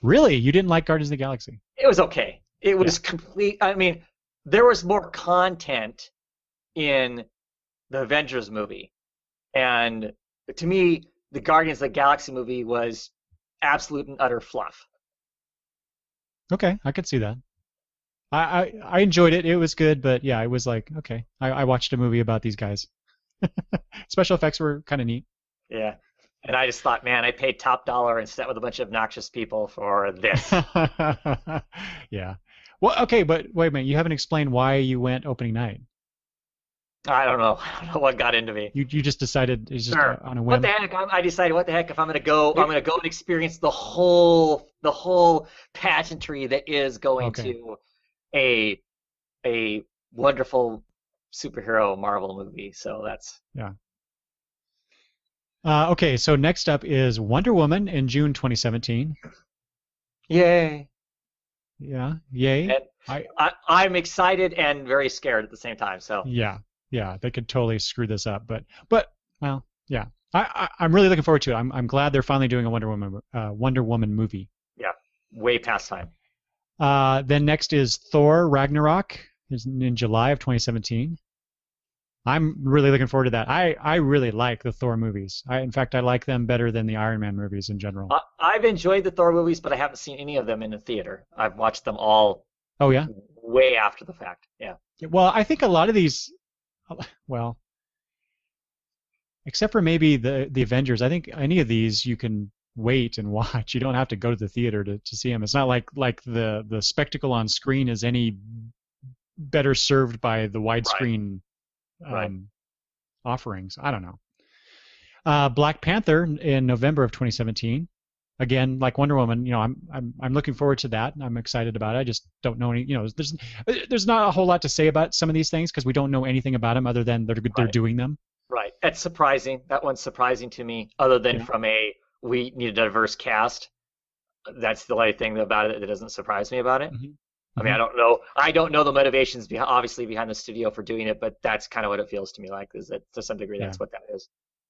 Really? You didn't like Guardians of the Galaxy? It was okay. It was complete. I mean, there was more content in the Avengers movie. And to me, the Guardians of the Galaxy movie was absolute and utter fluff. Okay, I could see that. I enjoyed it. It was good, but yeah, it was like, okay. I watched a movie about these guys. Special effects were kind of neat. Yeah. And I just thought, man, I paid top dollar and sat with a bunch of obnoxious people for this. Yeah. Well, okay, but wait a minute. You haven't explained why you went opening night. I don't know. I don't know what got into me. You just decided it's just sure. On a whim. What the heck? I decided, what the heck? If I'm gonna go, I'm gonna go and experience the whole pageantry that is going to a wonderful superhero Marvel movie. So that's okay. So next up is Wonder Woman in June 2017. Yay! Yeah, yay! And I'm excited and very scared at the same time. So yeah, they could totally screw this up, but well, yeah. I'm really looking forward to it. I'm glad they're finally doing a Wonder Woman movie. Yeah, way past time. Then next is Thor Ragnarok, is in July of 2017. I'm really looking forward to that. I really like the Thor movies. In fact, I like them better than the Iron Man movies in general. I've enjoyed the Thor movies, but I haven't seen any of them in the theater. I've watched them all. Oh yeah. Way after the fact. Yeah. Well, I think a lot of these, except for maybe the Avengers, I think any of these you can wait and watch. You don't have to go to the theater to see them. It's not like the spectacle on screen is any better served by the widescreen offerings. I don't know. Black Panther in November of 2017. Again, like Wonder Woman, I'm looking forward to that. I'm excited about it. I just don't know any. There's not a whole lot to say about some of these things because we don't know anything about them other than they're doing them. Right. That's surprising. That one's surprising to me. Other than from we need a diverse cast. That's the only thing about it that doesn't surprise me about it. Mm-hmm. I mean, I don't know the motivations obviously behind the studio for doing it, but that's kind of what it feels to me like. Is that to some degree that's what that is.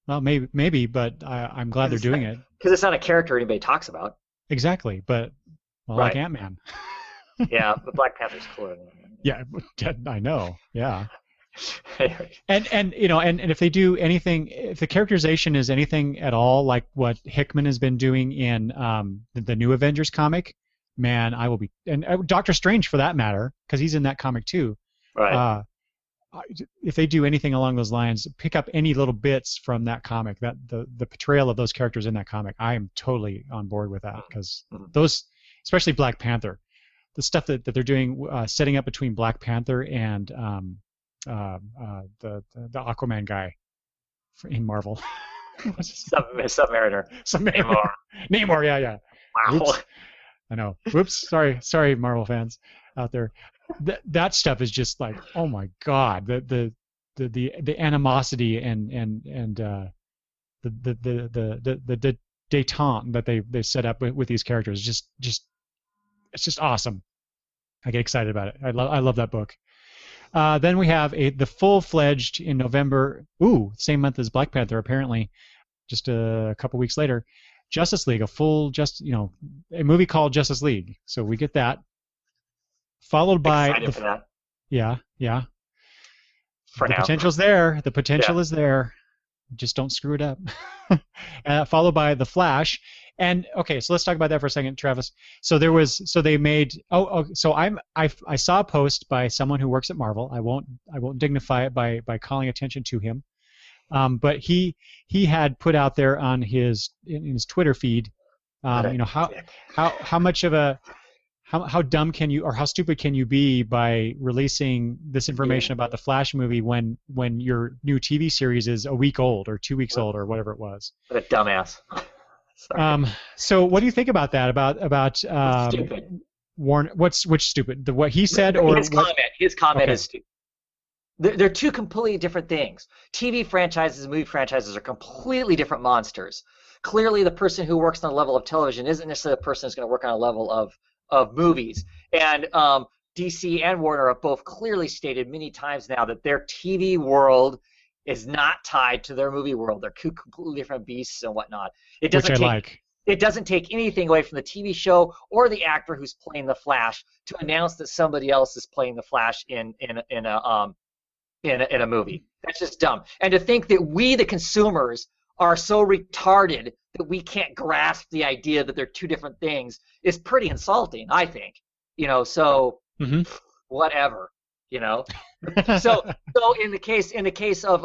Well, maybe, but I'm glad they're doing it. Because it's not a character anybody talks about. Exactly, but like Ant-Man. Yeah, but Black Panther's cooler. Yeah, I know. Yeah. And if they do anything, if the characterization is anything at all like what Hickman has been doing in the new Avengers comic, man, I will be, and Doctor Strange for that matter, because he's in that comic too. Right. Uh, if they do anything along those lines, pick up any little bits from that comic, that the portrayal of those characters in that comic, I am totally on board with that, because those, especially Black Panther, the stuff that they're doing, setting up between Black Panther and the Aquaman guy in Marvel. Submariner. Namor, yeah. Wow. Oops. I know. Whoops. Sorry, Marvel fans out there. That stuff is just like, oh my God, the animosity and the détente that they set up with these characters, just it's just awesome. I get excited about it. I love that book. Then we have the full-fledged in November. Same month as Black Panther, apparently, just a couple weeks later. Justice League, a movie called Justice League. So we get that. Followed by excited for that. Yeah. For the now. potential's there. The potential is there. Just don't screw it up. Followed by The Flash. And okay, so let's talk about that for a second, Travis. So they made I saw a post by someone who works at Marvel. I won't dignify it by calling attention to him. But he had put out there on his Twitter feed, how much of a how dumb can you, or how stupid can you be by releasing this information about the Flash movie when your new TV series is a week old or 2 weeks old or whatever it was. What a dumbass. So what do you think about that? About stupid. Which stupid? What he said, or his comment is stupid. They're two completely different things. TV franchises and movie franchises are completely different monsters. Clearly, the person who works on a level of television isn't necessarily the person who's going to work on a level of movies. And DC and Warner have both clearly stated many times now that their TV world is not tied to their movie world. They're two completely different beasts and whatnot. It doesn't take anything away from the TV show or the actor who's playing the Flash to announce that somebody else is playing the Flash in a movie. That's just dumb. And to think that we, the consumers, are so retarded that we can't grasp the idea that they're two different things is pretty insulting, I think. So whatever. So in the case of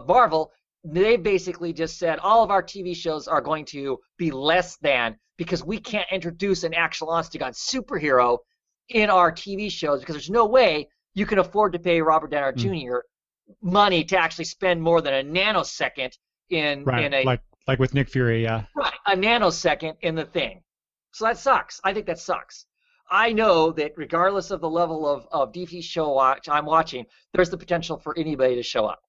Marvel, they basically just said all of our TV shows are going to be less than, because we can't introduce an actual honest to God superhero in our TV shows, because there's no way you can afford to pay Robert Downey Jr. money to actually spend more than a nanosecond in like with Nick Fury, yeah. Right, a nanosecond in the thing. So that sucks. I think that sucks. I know that regardless of the level of DC show I'm watching, there's the potential for anybody to show up.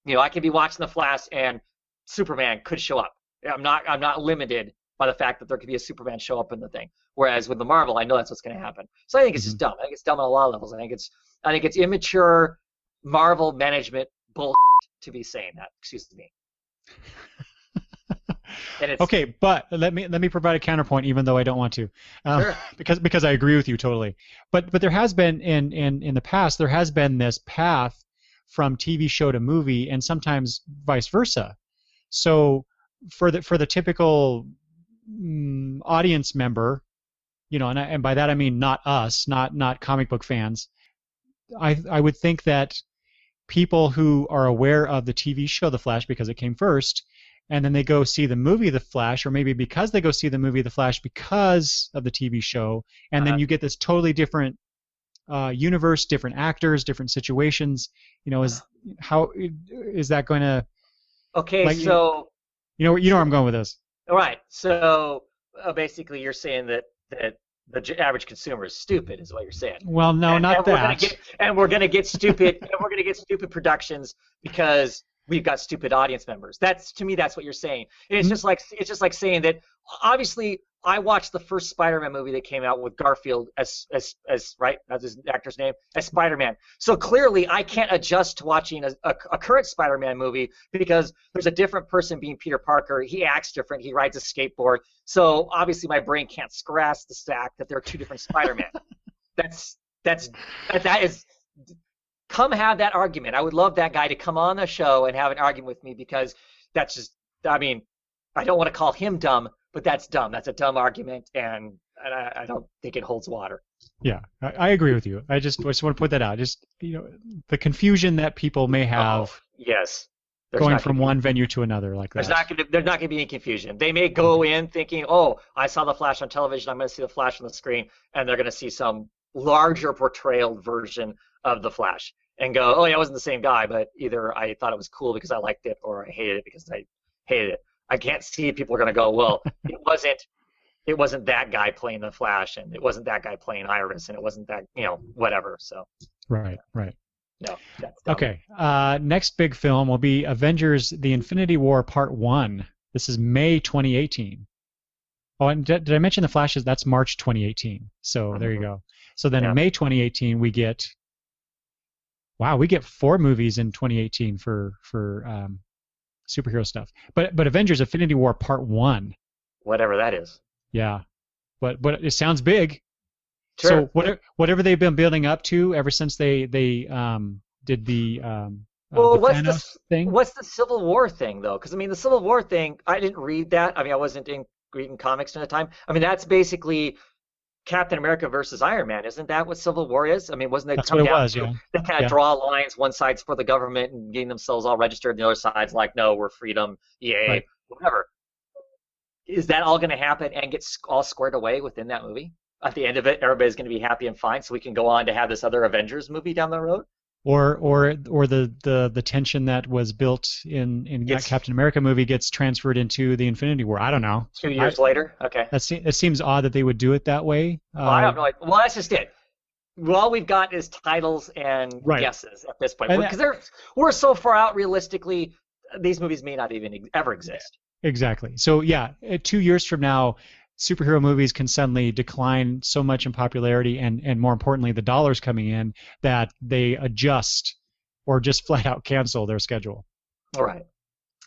I could be watching The Flash and Superman could show up. I'm not limited by the fact that there could be a Superman show up in the thing. Whereas with the Marvel, I know that's what's going to happen. So I think it's just dumb. I think it's dumb on a lot of levels. I think it's immature Marvel management bullshit to be saying that. Excuse me. Okay, but let me provide a counterpoint, even though I don't want to, sure. because I agree with you totally. But there has been in the past, there has been this path from TV show to movie, and sometimes vice versa. So for the typical audience member, and by that I mean not us, not comic book fans. I would think that people who are aware of the TV show The Flash because it came first, and then they go see the movie The Flash, or maybe because they go see the movie The Flash because of the TV show, and then you get this totally different universe, different actors, different situations. Is that going to? Okay, so you know where I'm going with this. All right, so basically you're saying that the average consumer is stupid, is what you're saying. Well, no, not that. We're gonna get stupid, and we're gonna get stupid productions because we've got stupid audience members. To me, that's what you're saying. And it's just like saying that. Obviously, I watched the first Spider-Man movie that came out with Garfield as right, that's his actor's name, as Spider-Man. So clearly, I can't adjust to watching a current Spider-Man movie because there's a different person being Peter Parker. He acts different. He rides a skateboard. So obviously, my brain can't grasp the fact that there are two different Spider-Man. that is. Come have that argument. I would love that guy to come on the show and have an argument with me, because that's just. I mean, I don't want to call him dumb, but that's dumb. That's a dumb argument, and and I don't think it holds water. Yeah, I agree with you. I just want to put that out. Just the confusion that people may Oh, have yes. There's going not going from to be one venue to another like there's that. not going to there's not going to be any confusion. They may go in thinking, "Oh, I saw the Flash on television. I'm going to see the Flash on the screen," and they're going to see some larger portrayal version of the Flash and go, "Oh, yeah, it wasn't the same guy, but either I thought it was cool because I liked it, or I hated it because I hated it." I can't see people are going to go, "Well, it wasn't that guy playing the Flash, and it wasn't that guy playing Iris, and it wasn't that whatever." So Right, right. no, that's dumb. Okay. Next big film will be Avengers: The Infinity War Part One. This is May 2018. Oh, and did I mention the Flashes? That's March 2018. So there you go. So then Yeah. in May 2018 we get four movies in 2018 for superhero stuff. But Avengers: Infinity War Part One. Whatever that is. Yeah. But it sounds big. Sure. So whatever they've been building up to ever since they did the Well, the what's Thanos thing. what's the Civil War thing though? Because I mean, the Civil War thing, I didn't read that. I mean, I wasn't reading comics during the time. I mean, that's basically Captain America versus Iron Man. Isn't that what Civil War is? I mean, wasn't it That's come what it down was, to yeah. they kind of Yeah. draw lines? One side's for the government and getting themselves all registered, and the other side's like, no, we're freedom, yay, Right. whatever. Is that all going to happen and get all squared away within that movie? At the end of it, everybody's going to be happy and fine, so we can go on to have this other Avengers movie down the road. Or the tension that was built in that Gets Captain America movie gets transferred into the Infinity War. I don't know. 2 years later. Okay. It seems odd that they would do it that way. Well, I have no idea. Well, that's just it. All we've got is titles and Right. guesses at this point. And Because we're so far out realistically, these movies may not even ever exist. Exactly. So yeah, 2 years from now, superhero movies can suddenly decline so much in popularity and more importantly, the dollars coming in that they adjust or just flat out cancel their schedule. All right.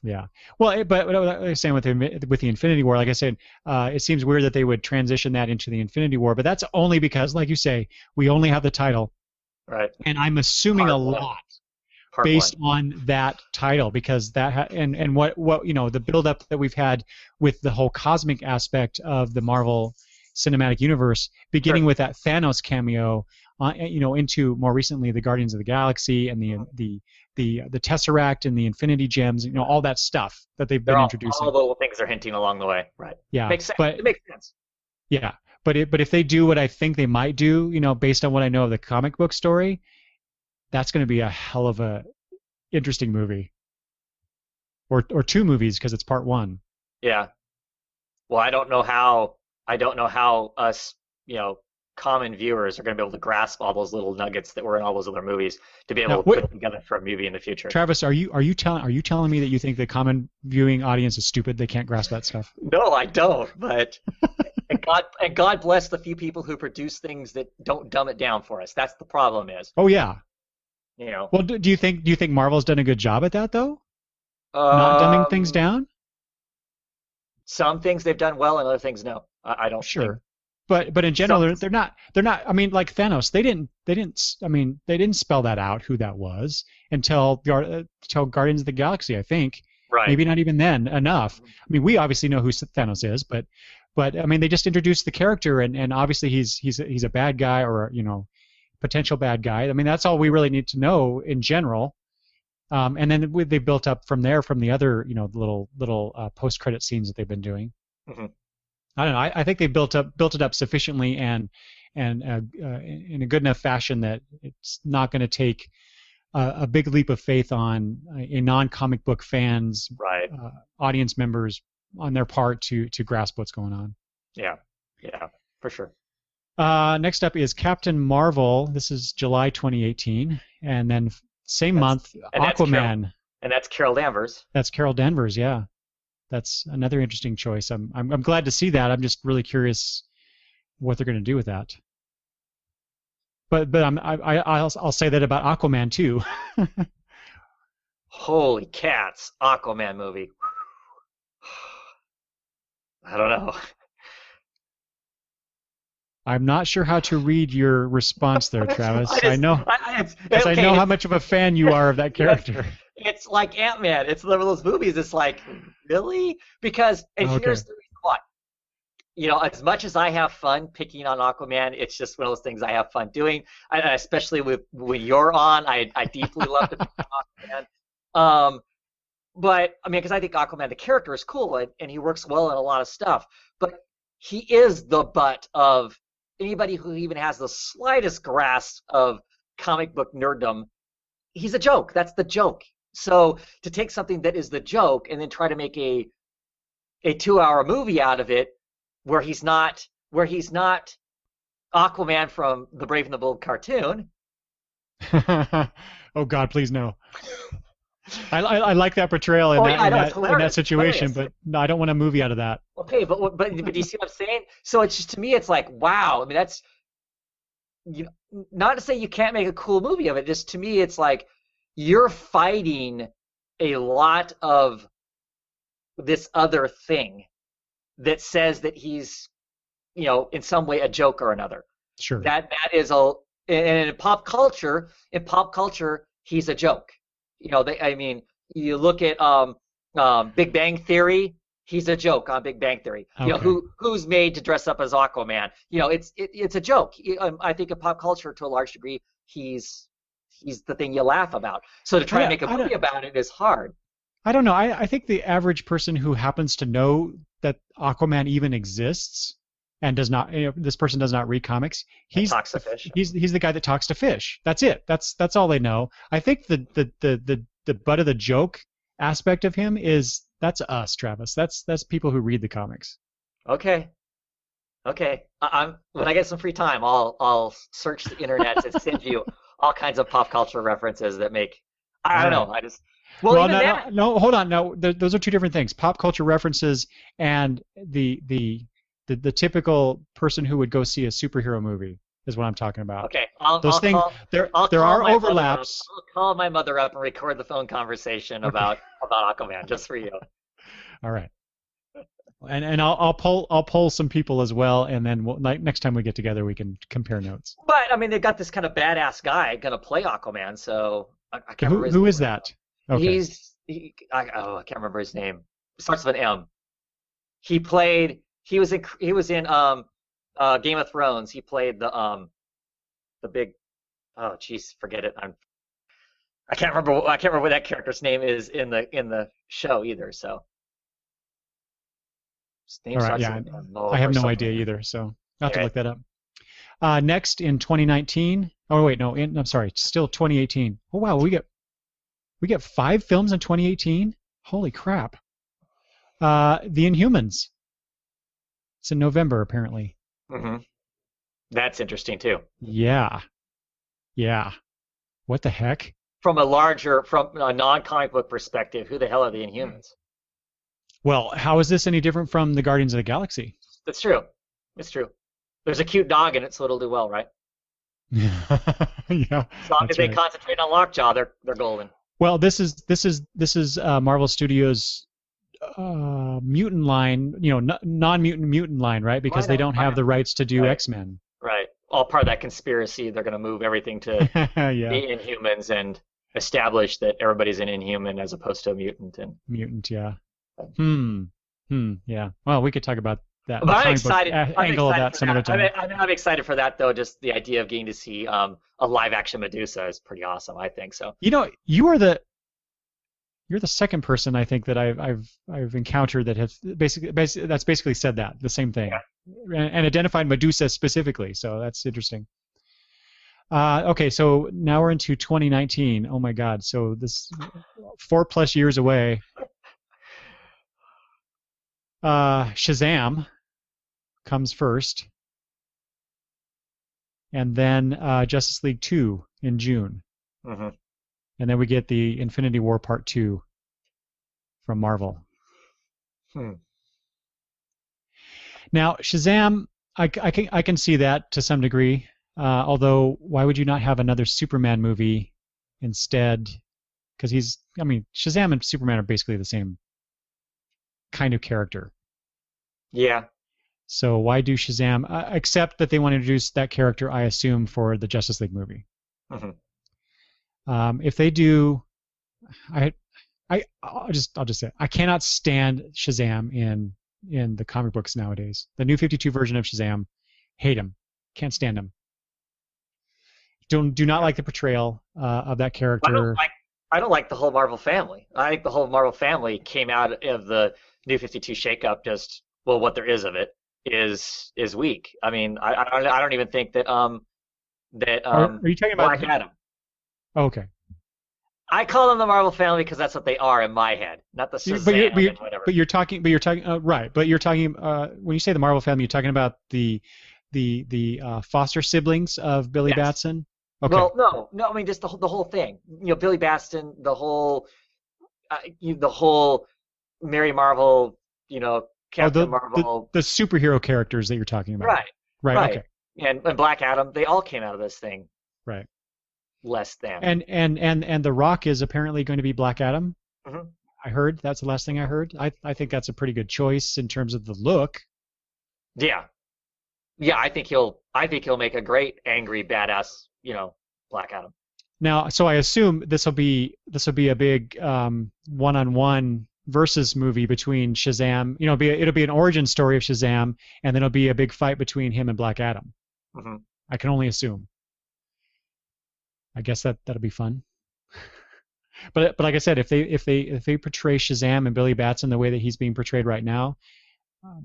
Yeah. Well, but what I was saying with the Infinity War, like I said, it seems weird that they would transition that into the Infinity War, but that's only because, like you say, we only have the title, Right. and I'm assuming Part a one. lot Part based one. on that title because and what the buildup that we've had with the whole cosmic aspect of the Marvel Cinematic Universe, beginning Sure. with that Thanos cameo, into more recently the Guardians of the Galaxy and the Tesseract and the Infinity Gems, all that stuff that they've been introducing. All the little things they're hinting along the way. Right. Yeah, Makes sense. but It makes sense. yeah, but if they do what I think they might do, based on what I know of the comic book story, that's going to be a hell of a interesting movie, or two movies because it's part one. Yeah. Well, I don't know how us, common viewers are going to be able to grasp all those little nuggets that were in all those other movies to be able Now, to put together for a movie in the future. Travis, are you telling me that you think the common viewing audience is stupid? They can't grasp that stuff. No, I don't. But and God bless the few people who produce things that don't dumb it down for us. That's the problem. Is Oh yeah. you know. Well, do you think Marvel's done a good job at that though? Not dumbing things down? Some things they've done well, and other things no. I don't. Sure. But in general, they're not. I mean, like Thanos, they didn't spell that out who that was until Guardians of the Galaxy, I think. Right. Maybe not even then enough. I mean, we obviously know who Thanos is, but I mean, they just introduced the character, and obviously he's a bad guy or potential bad guy. I mean, that's all we really need to know in general. And then they built up from there from the other little post-credit scenes that they've been doing. Mm-hmm. I don't know. I think they built it up sufficiently and in a good enough fashion that it's not going to take a big leap of faith on a non-comic book fans, Right. Audience members on their part to grasp what's going on. Yeah, for sure. Next up is Captain Marvel. This is July 2018, and then same month Aquaman. That's Carol Danvers. That's Carol Danvers. Yeah, that's another interesting choice. I'm glad to see that. I'm just really curious what they're going to do with that. But I'll say that about Aquaman too. Holy cats! Aquaman movie. I don't know. I'm not sure how to read your response there, Travis. I know Okay, how much of a fan you are of that character. It's like Ant-Man. It's one of those movies. It's like, really? Because, and Okay. here's the reason why. as much as I have fun picking on Aquaman, it's just one of those things I have fun doing. Especially when you're on, I deeply love to pick on Aquaman. But I mean, because I think Aquaman, the character, is cool and he works well in a lot of stuff. But he is the butt of anybody who even has the slightest grasp of comic book nerddom. He's a joke. That's the joke. So to take something that is the joke and then try to make a 2-hour movie out of it, where he's not Aquaman from the Brave and the Bold cartoon. Oh God, please no. I like that portrayal in that situation, but no, I don't want a movie out of that. Okay, but do you see what I'm saying? So it's just, to me, it's like, wow. I mean, that's, not to say you can't make a cool movie of it. Just to me, it's like you're fighting a lot of this other thing that says that he's, in some way a joke or another. Sure. That is and in pop culture, he's a joke. I mean, you look at Big Bang Theory, he's a joke on Big Bang Theory. Okay. Who's made to dress up as Aquaman? It's a joke. I think in pop culture, to a large degree, he's the thing you laugh about. So to try and make a movie about it is hard. I don't know. I think the average person who happens to know that Aquaman even exists and does not, this person does not read comics. He talks to fish. He's the guy that talks to fish. That's it. That's all they know. I think the butt of the joke aspect of him that's us, Travis. That's people who read the comics. Okay. When I get some free time, I'll search the internet and send you all kinds of pop culture references that make. I don't know. I just. Well, no, hold on. No, those are two different things. Pop culture references and the typical person who would go see a superhero movie is what I'm talking about. Okay, there are overlaps. I'll call my mother up and record the phone conversation about Aquaman just for you. All right. And I'll poll some people as well, and then next time we get together we can compare notes. But I mean, they've got this kind of badass guy gonna play Aquaman, so I can't remember. Who is that? Okay. I can't remember his name. It starts with an M. He was in Game of Thrones. He played the big, oh jeez, forget it. I can't remember what that character's name is in the show either. So his name starts with an M. I have no idea either, so I'll have to look that up. Next in 2019. Oh wait, no, I'm sorry, still 2018. Oh wow, we get 5 films in 2018. Holy crap! The Inhumans. It's in November, apparently. Mm-hmm. That's interesting too. Yeah. What the heck? From a non-comic book perspective, who the hell are the Inhumans? Well, how is this any different from the Guardians of the Galaxy? That's true. It's true. There's a cute dog in it, so it'll do well, right? Yeah. As long as they concentrate on Lockjaw, they're golden. Well, this is Marvel Studios' mutant line, non-mutant mutant line, right? Because they don't have the rights to do X-Men. Right. All part of that conspiracy. They're going to move everything to the Inhumans and establish that everybody's an Inhuman as opposed to a mutant. Mutant, yeah. Yeah. Well, we could talk about that. But I'm excited. Angle of that some other time. I'm excited for that, though. Just the idea of getting to see a live-action Medusa is pretty awesome. I think so. You're the second person I think that I've encountered that has basically said that the same thing, and identified Medusa specifically. So that's interesting. Okay, so now we're into 2019. Oh my God! So this 4+ years away. Shazam comes first, and then Justice League 2 in June. Mm-hmm. And then we get the Infinity War Part 2 from Marvel. Now, Shazam, I can see that to some degree. Although, why would you not have another Superman movie instead? Because Shazam and Superman are basically the same kind of character. Yeah. So why do Shazam? Except that they want to introduce that character, I assume, for the Justice League movie. Mm-hmm. If they do, I'll just say I cannot stand Shazam in in the comic books nowadays. The New 52 version of Shazam, hate him, can't stand him. Do not like the portrayal of that character. I don't like the whole Marvel family. I think the whole Marvel family came out of the New 52 shakeup just well, what there is of it is weak. I mean, I don't even think that Are you talking about Black Adam. Oh, okay. I call them the Marvel family because that's what they are in my head, not the Shazam and whatever. But you're talking right. But you're talking when you say the Marvel family, you're talking about the foster siblings of Billy Batson. Okay. Well, no. I mean, just the whole thing. You know, Billy Batson, the whole Mary Marvel, you know, Captain Marvel, the superhero characters that you're talking about. Right. Okay. And Black Adam, they all came out of this thing. Right. Less than. And The Rock is apparently going to be Black Adam. Mm-hmm. I heard that's the last thing I heard. I think that's a pretty good choice in terms of the look. Yeah. I think he'll make a great angry badass, you know, Black Adam. Now, so I assume this will be a big one-on-one versus movie between Shazam. You know, it'll be an origin story of Shazam, and then it'll be a big fight between him and Black Adam. Mm-hmm. I can only assume. I guess that'll be fun. But like I said, if they portray Shazam and Billy Batson the way that he's being portrayed right now,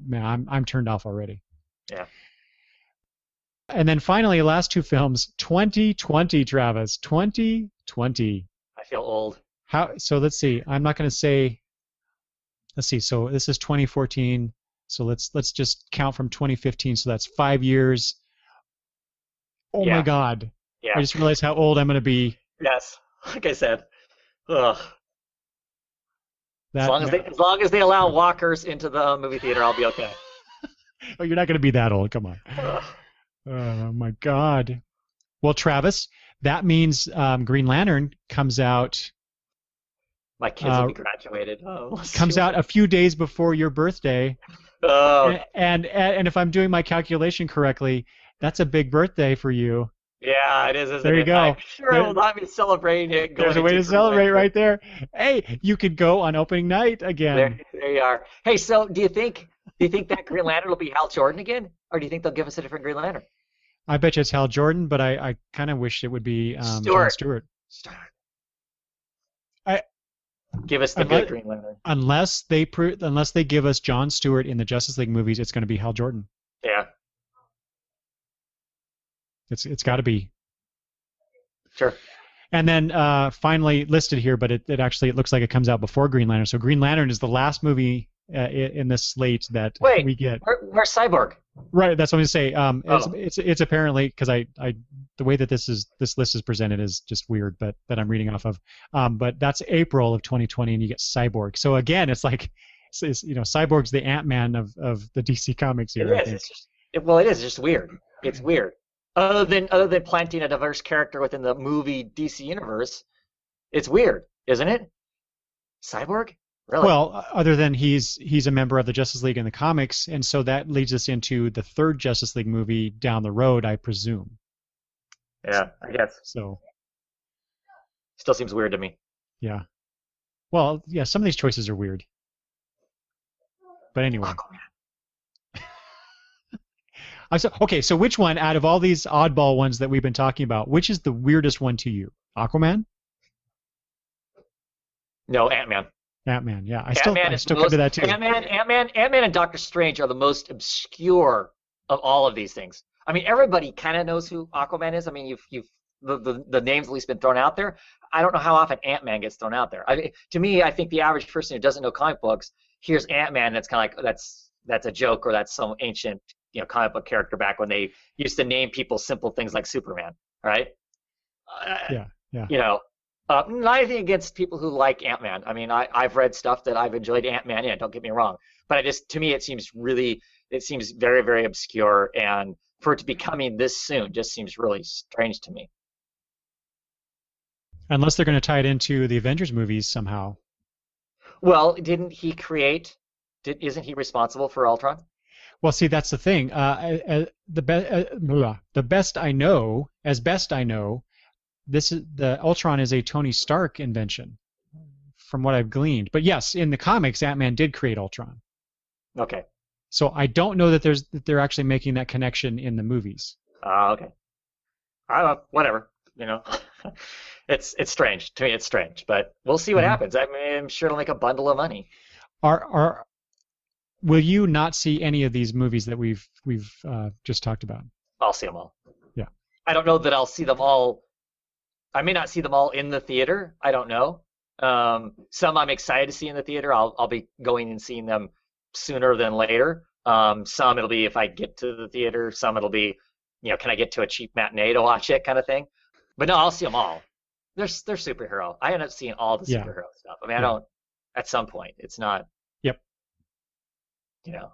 man, I'm turned off already. Yeah. And then finally, last two films, 2020, Travis, 2020. I feel old. So let's see. I'm not going to say. Let's see. So this is 2014. So let's just count from 2015. So that's 5 years. Oh my God. Yeah. I just realized how old I'm going to be. Yes. Like I said. Ugh. As long as they allow walkers into the movie theater, I'll be okay. Oh, you're not going to be that old. Come on. Oh my God. Well, Travis, that means Green Lantern comes out. My kids will be graduated. Comes out a few days before your birthday. Oh. And if I'm doing my calculation correctly, that's a big birthday for you. Yeah, it is. Isn't there you it? go. I'm sure it will not be celebrating it. There's a way to celebrate right there. Hey, you could go on opening night again. There you are. Hey, so do you think that Green Lantern will be Hal Jordan again, or do you think they'll give us a different Green Lantern? I bet you it's Hal Jordan, but I kind of wish it would be John Stewart. Give us the good Green Lantern. Unless they give us John Stewart in the Justice League movies, it's going to be Hal Jordan. Yeah. It's got to be. Sure. And then finally listed here, but it looks like it comes out before Green Lantern. So Green Lantern is the last movie in this slate that we get. Where's Cyborg? Right, that's what I'm going to say. It's apparently because the way that this list is presented is just weird, but that I'm reading off of. But that's April of 2020, and you get Cyborg. So again, it's like, Cyborg's the Ant-Man of the DC Comics here. It is. It is just weird. It's weird. Other than planting a diverse character within the movie DC universe, it's weird, isn't it? Cyborg? Really? Well, other than he's a member of the Justice League in the comics, and so that leads us into the third Justice League movie down the road, I presume. Yeah, I guess. So. Still seems weird to me. Yeah. Well, yeah, some of these choices are weird. But anyway. Okay, so which one out of all these oddball ones that we've been talking about, which is the weirdest one to you? Aquaman? No, Ant-Man. Ant-Man, yeah. I still come to that too. Ant-Man and Doctor Strange are the most obscure of all of these things. I mean, everybody kind of knows who Aquaman is. I mean, the name's at least been thrown out there. I don't know how often Ant-Man gets thrown out there. To me, I think the average person who doesn't know comic books hears Ant-Man, that's kind of like that's a joke, or that's some ancient comic book character back when they used to name people simple things like Superman, right? Yeah. Not anything against people who like Ant-Man. I mean, I've read stuff that I've enjoyed Ant-Man in, don't get me wrong. But to me, it seems very, very obscure, and for it to be coming this soon just seems really strange to me. Unless they're going to tie it into the Avengers movies somehow. Well, isn't he responsible for Ultron? Well, see, that's the thing. The best I know, the Ultron is a Tony Stark invention, from what I've gleaned. But yes, in the comics, Ant-Man did create Ultron. Okay. So I don't know that they're actually making that connection in the movies. Okay. I don't know, whatever. You know, it's strange to me. It's strange, but we'll see what Hmm. happens. I mean, I'm sure it'll make a bundle of money. Are will you not see any of these movies that we've just talked about? I'll see them all. Yeah. I don't know that I'll see them all. I may not see them all in the theater. I don't know. Some I'm excited to see in the theater. I'll be going and seeing them sooner than later. Some it'll be if I get to the theater. Some it'll be, can I get to a cheap matinee to watch it kind of thing. But no, I'll see them all. They're superhero. I end up seeing all the Yeah. superhero stuff. I mean, I Yeah. don't. At some point, it's not. Yep. You know,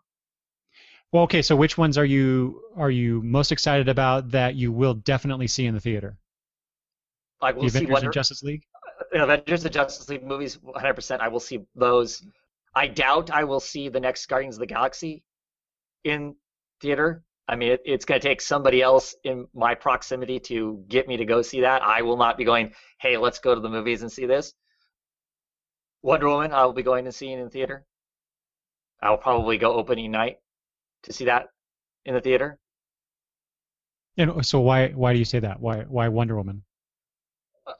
Well, okay. So which ones are you most excited about that you will definitely see in the theater? I The will see Avengers and Wonder Justice League? Avengers and Justice League movies. 100%. I will see those. I doubt I will see the next Guardians of the Galaxy in theater. I mean, it's going to take somebody else in my proximity to get me to go see that. I will not be going, hey, let's go to the movies and see this. Wonder Woman, I will be going to see in theater. I'll probably go opening night to see that in the theater. And so why do you say that? Why Wonder Woman?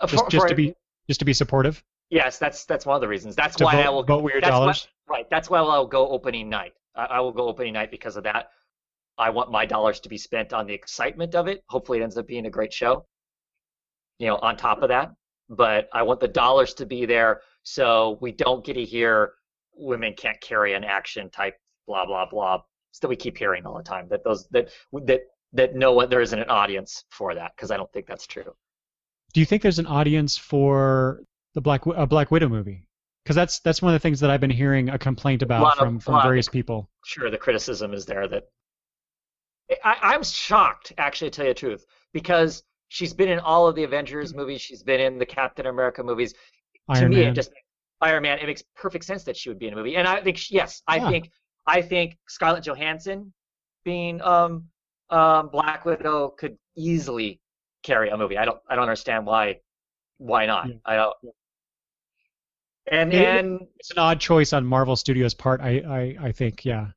Just For, just to for be just to be supportive? yes, that's one of the reasons. That's To why I vote will. vote with your That's what dollars? right. That's why I'll go opening night. I will go opening night because of that. I want my dollars to be spent on the excitement of it. Hopefully, it ends up being a great show. On top of that, but I want the dollars to be there so we don't get to hear women can't carry an action type blah blah blah that we keep hearing all the time. That no one there isn't an audience for that because I don't think that's true. Do you think there's an audience for the Black Widow movie? Because that's one of the things that I've been hearing a complaint A about lot from of a lot of various the, people. sure the criticism is there that I'm shocked actually to tell you the truth because she's been in all of the Avengers movies. She's been in the Captain America movies. To Iron me, it Man. just Iron Man. It makes perfect sense that she would be in a movie, and I think yes, Ah, I think Scarlett Johansson being Black Widow could easily carry a movie. I don't understand why not. yeah. I don't. And It, and it's an odd choice on Marvel Studios' part. I think. Yeah.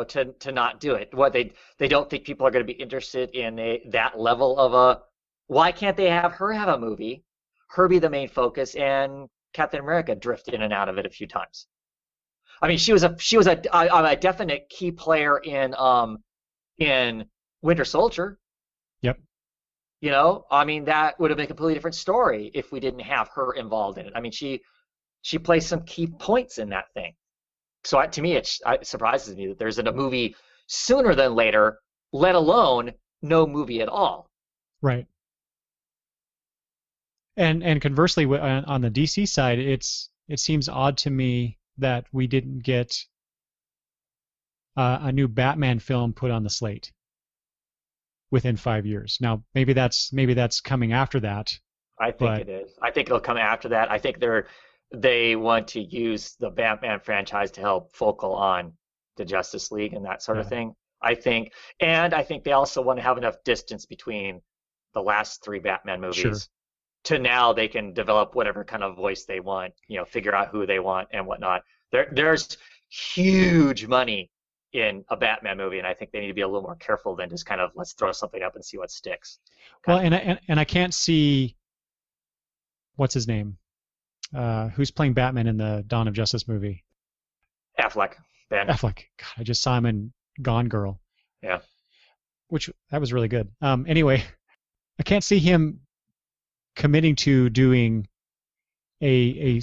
to not do it. What they don't think people are going to be interested in that level of a. Why can't they have a movie, her be the main focus, and Captain America drift in and out of it a few times? I mean, she was a definite key player in Winter Soldier. Yep. I mean, that would have been a completely different story if we didn't have her involved in it. I mean, she plays some key points in that thing. So to me, it surprises me that there's a movie sooner than later, let alone no movie at all. Right. And conversely, on the DC side, it seems odd to me that we didn't get a new Batman film put on the slate within 5 years. Now, maybe that's coming after that, I think but it is. I think it'll come after that. I think they want to use the Batman franchise to help focal on the Justice League and that sort of yeah, thing. I think they also want to have enough distance between the last three Batman sure. movies to now they can develop whatever kind of voice they want, figure out who they want and whatnot. There's huge money in a Batman movie, and I think they need to be a little more careful than just kind of let's throw something up and see what sticks. Well, Kind and I can't see what's his name, who's playing Batman in the Dawn of Justice movie. of Affleck, Ben. Affleck. God, I just saw him in Gone Girl, Yeah. which that was really good. Anyway, I can't see him committing to doing a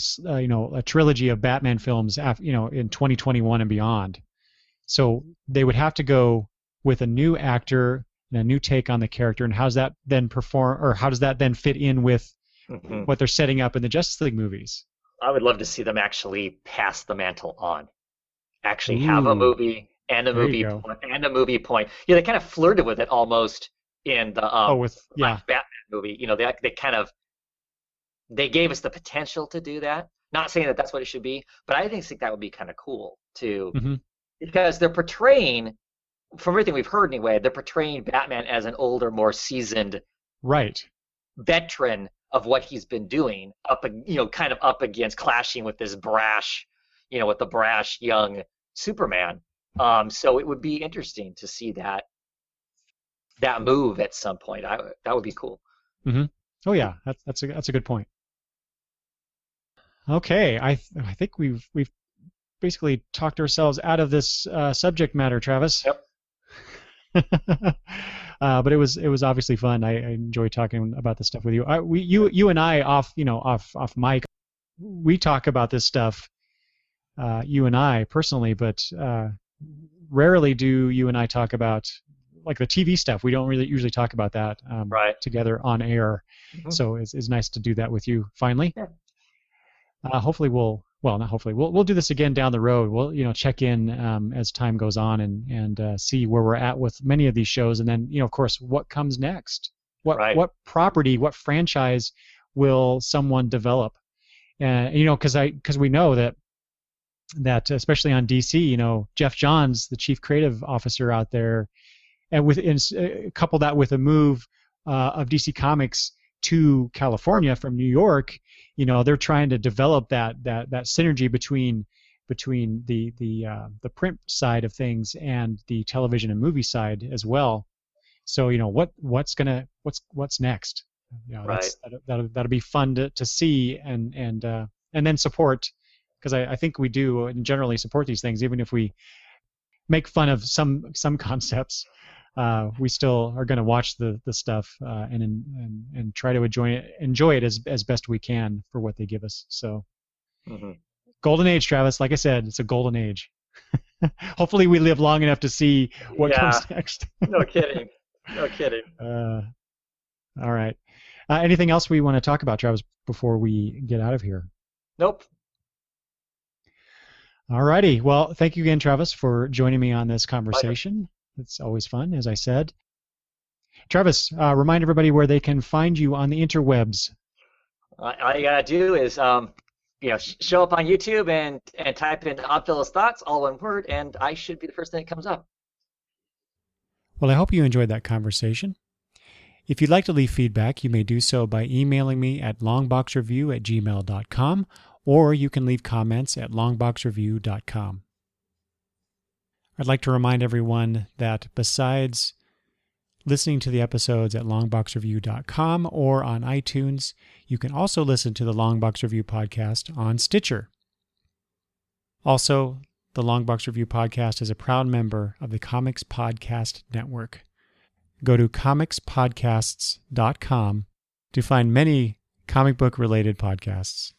trilogy of Batman films in 2021 and beyond. So they would have to go with a new actor and a new take on the character. And how's that then perform, or how does that then fit in with Hmm. what they're setting up in the Justice League movies? I would love to see them actually pass the mantle on. Actually have a Ooh, movie and a there you movie go. point and a movie point. Yeah, they kind of flirted with it almost in the Oh, with yeah, last Batman movie. They kind of they gave us the potential to do that. Not saying that that's what it should be, but I think that would be kind of cool too, hmm because they're portraying, from everything we've heard anyway, they're portraying Batman as an older, more seasoned right. veteran of what he's been doing, kind of up against clashing with this brash, with the brash young Superman. So it would be interesting to see that move at some point. That would be cool. Hmm. Oh yeah, that's a good point. Okay, I think we've basically talked ourselves out of this subject matter, Travis. Yep. But it was obviously fun. I enjoy talking about this stuff with you. You and I off mic, we talk about this stuff. You and I personally, but rarely do you and I talk about like the TV stuff. We don't really usually talk about that Right. together on air. Mhm. So it's nice to do that with you finally. Yeah. Hopefully not hopefully, we'll do this again down the road. We'll check in as time goes on and see where we're at with many of these shows, and then of course what comes next. Right. What property, what franchise will someone develop? And because we know that especially on DC, Jeff Johns, the chief creative officer out there, and couple that with a move of DC Comics to California from New York, they're trying to develop that synergy between the print side of things and the television and movie side as well. So what's next? Right. That'll be fun to see and then support, because I think we do and generally support these things, even if we make fun of some concepts. We still are going to watch the stuff and try to enjoy it as best we can for what they give us. So, Hmm. golden age, Travis. Like I said, it's a golden age. Hopefully, we live long enough to see what Yeah. comes next. No kidding. No kidding. All right. Anything else we want to talk about, Travis, before we get out of here? Nope. All righty. Well, thank you again, Travis, for joining me on this Pleasure. conversation. It's always fun, as I said. Travis, remind everybody where they can find you on the interwebs. All you gotta do is show up on YouTube and type in Oddfellow's Thoughts, all one word, and I should be the first thing that comes up. Well, I hope you enjoyed that conversation. If you'd like to leave feedback, you may do so by emailing me at longboxreview@gmail.com, or you can leave comments at longboxreview.com. I'd like to remind everyone that besides listening to the episodes at longboxreview.com or on iTunes, you can also listen to the Longbox Review podcast on Stitcher. Also, the Longbox Review podcast is a proud member of the Comics Podcast Network. Go to comicspodcasts.com to find many comic book related podcasts.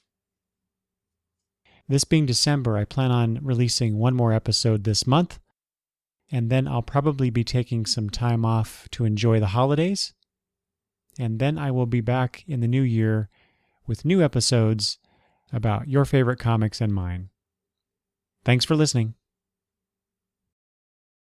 This being December, I plan on releasing one more episode this month, and then I'll probably be taking some time off to enjoy the holidays, and then I will be back in the new year with new episodes about your favorite comics and mine. Thanks for listening.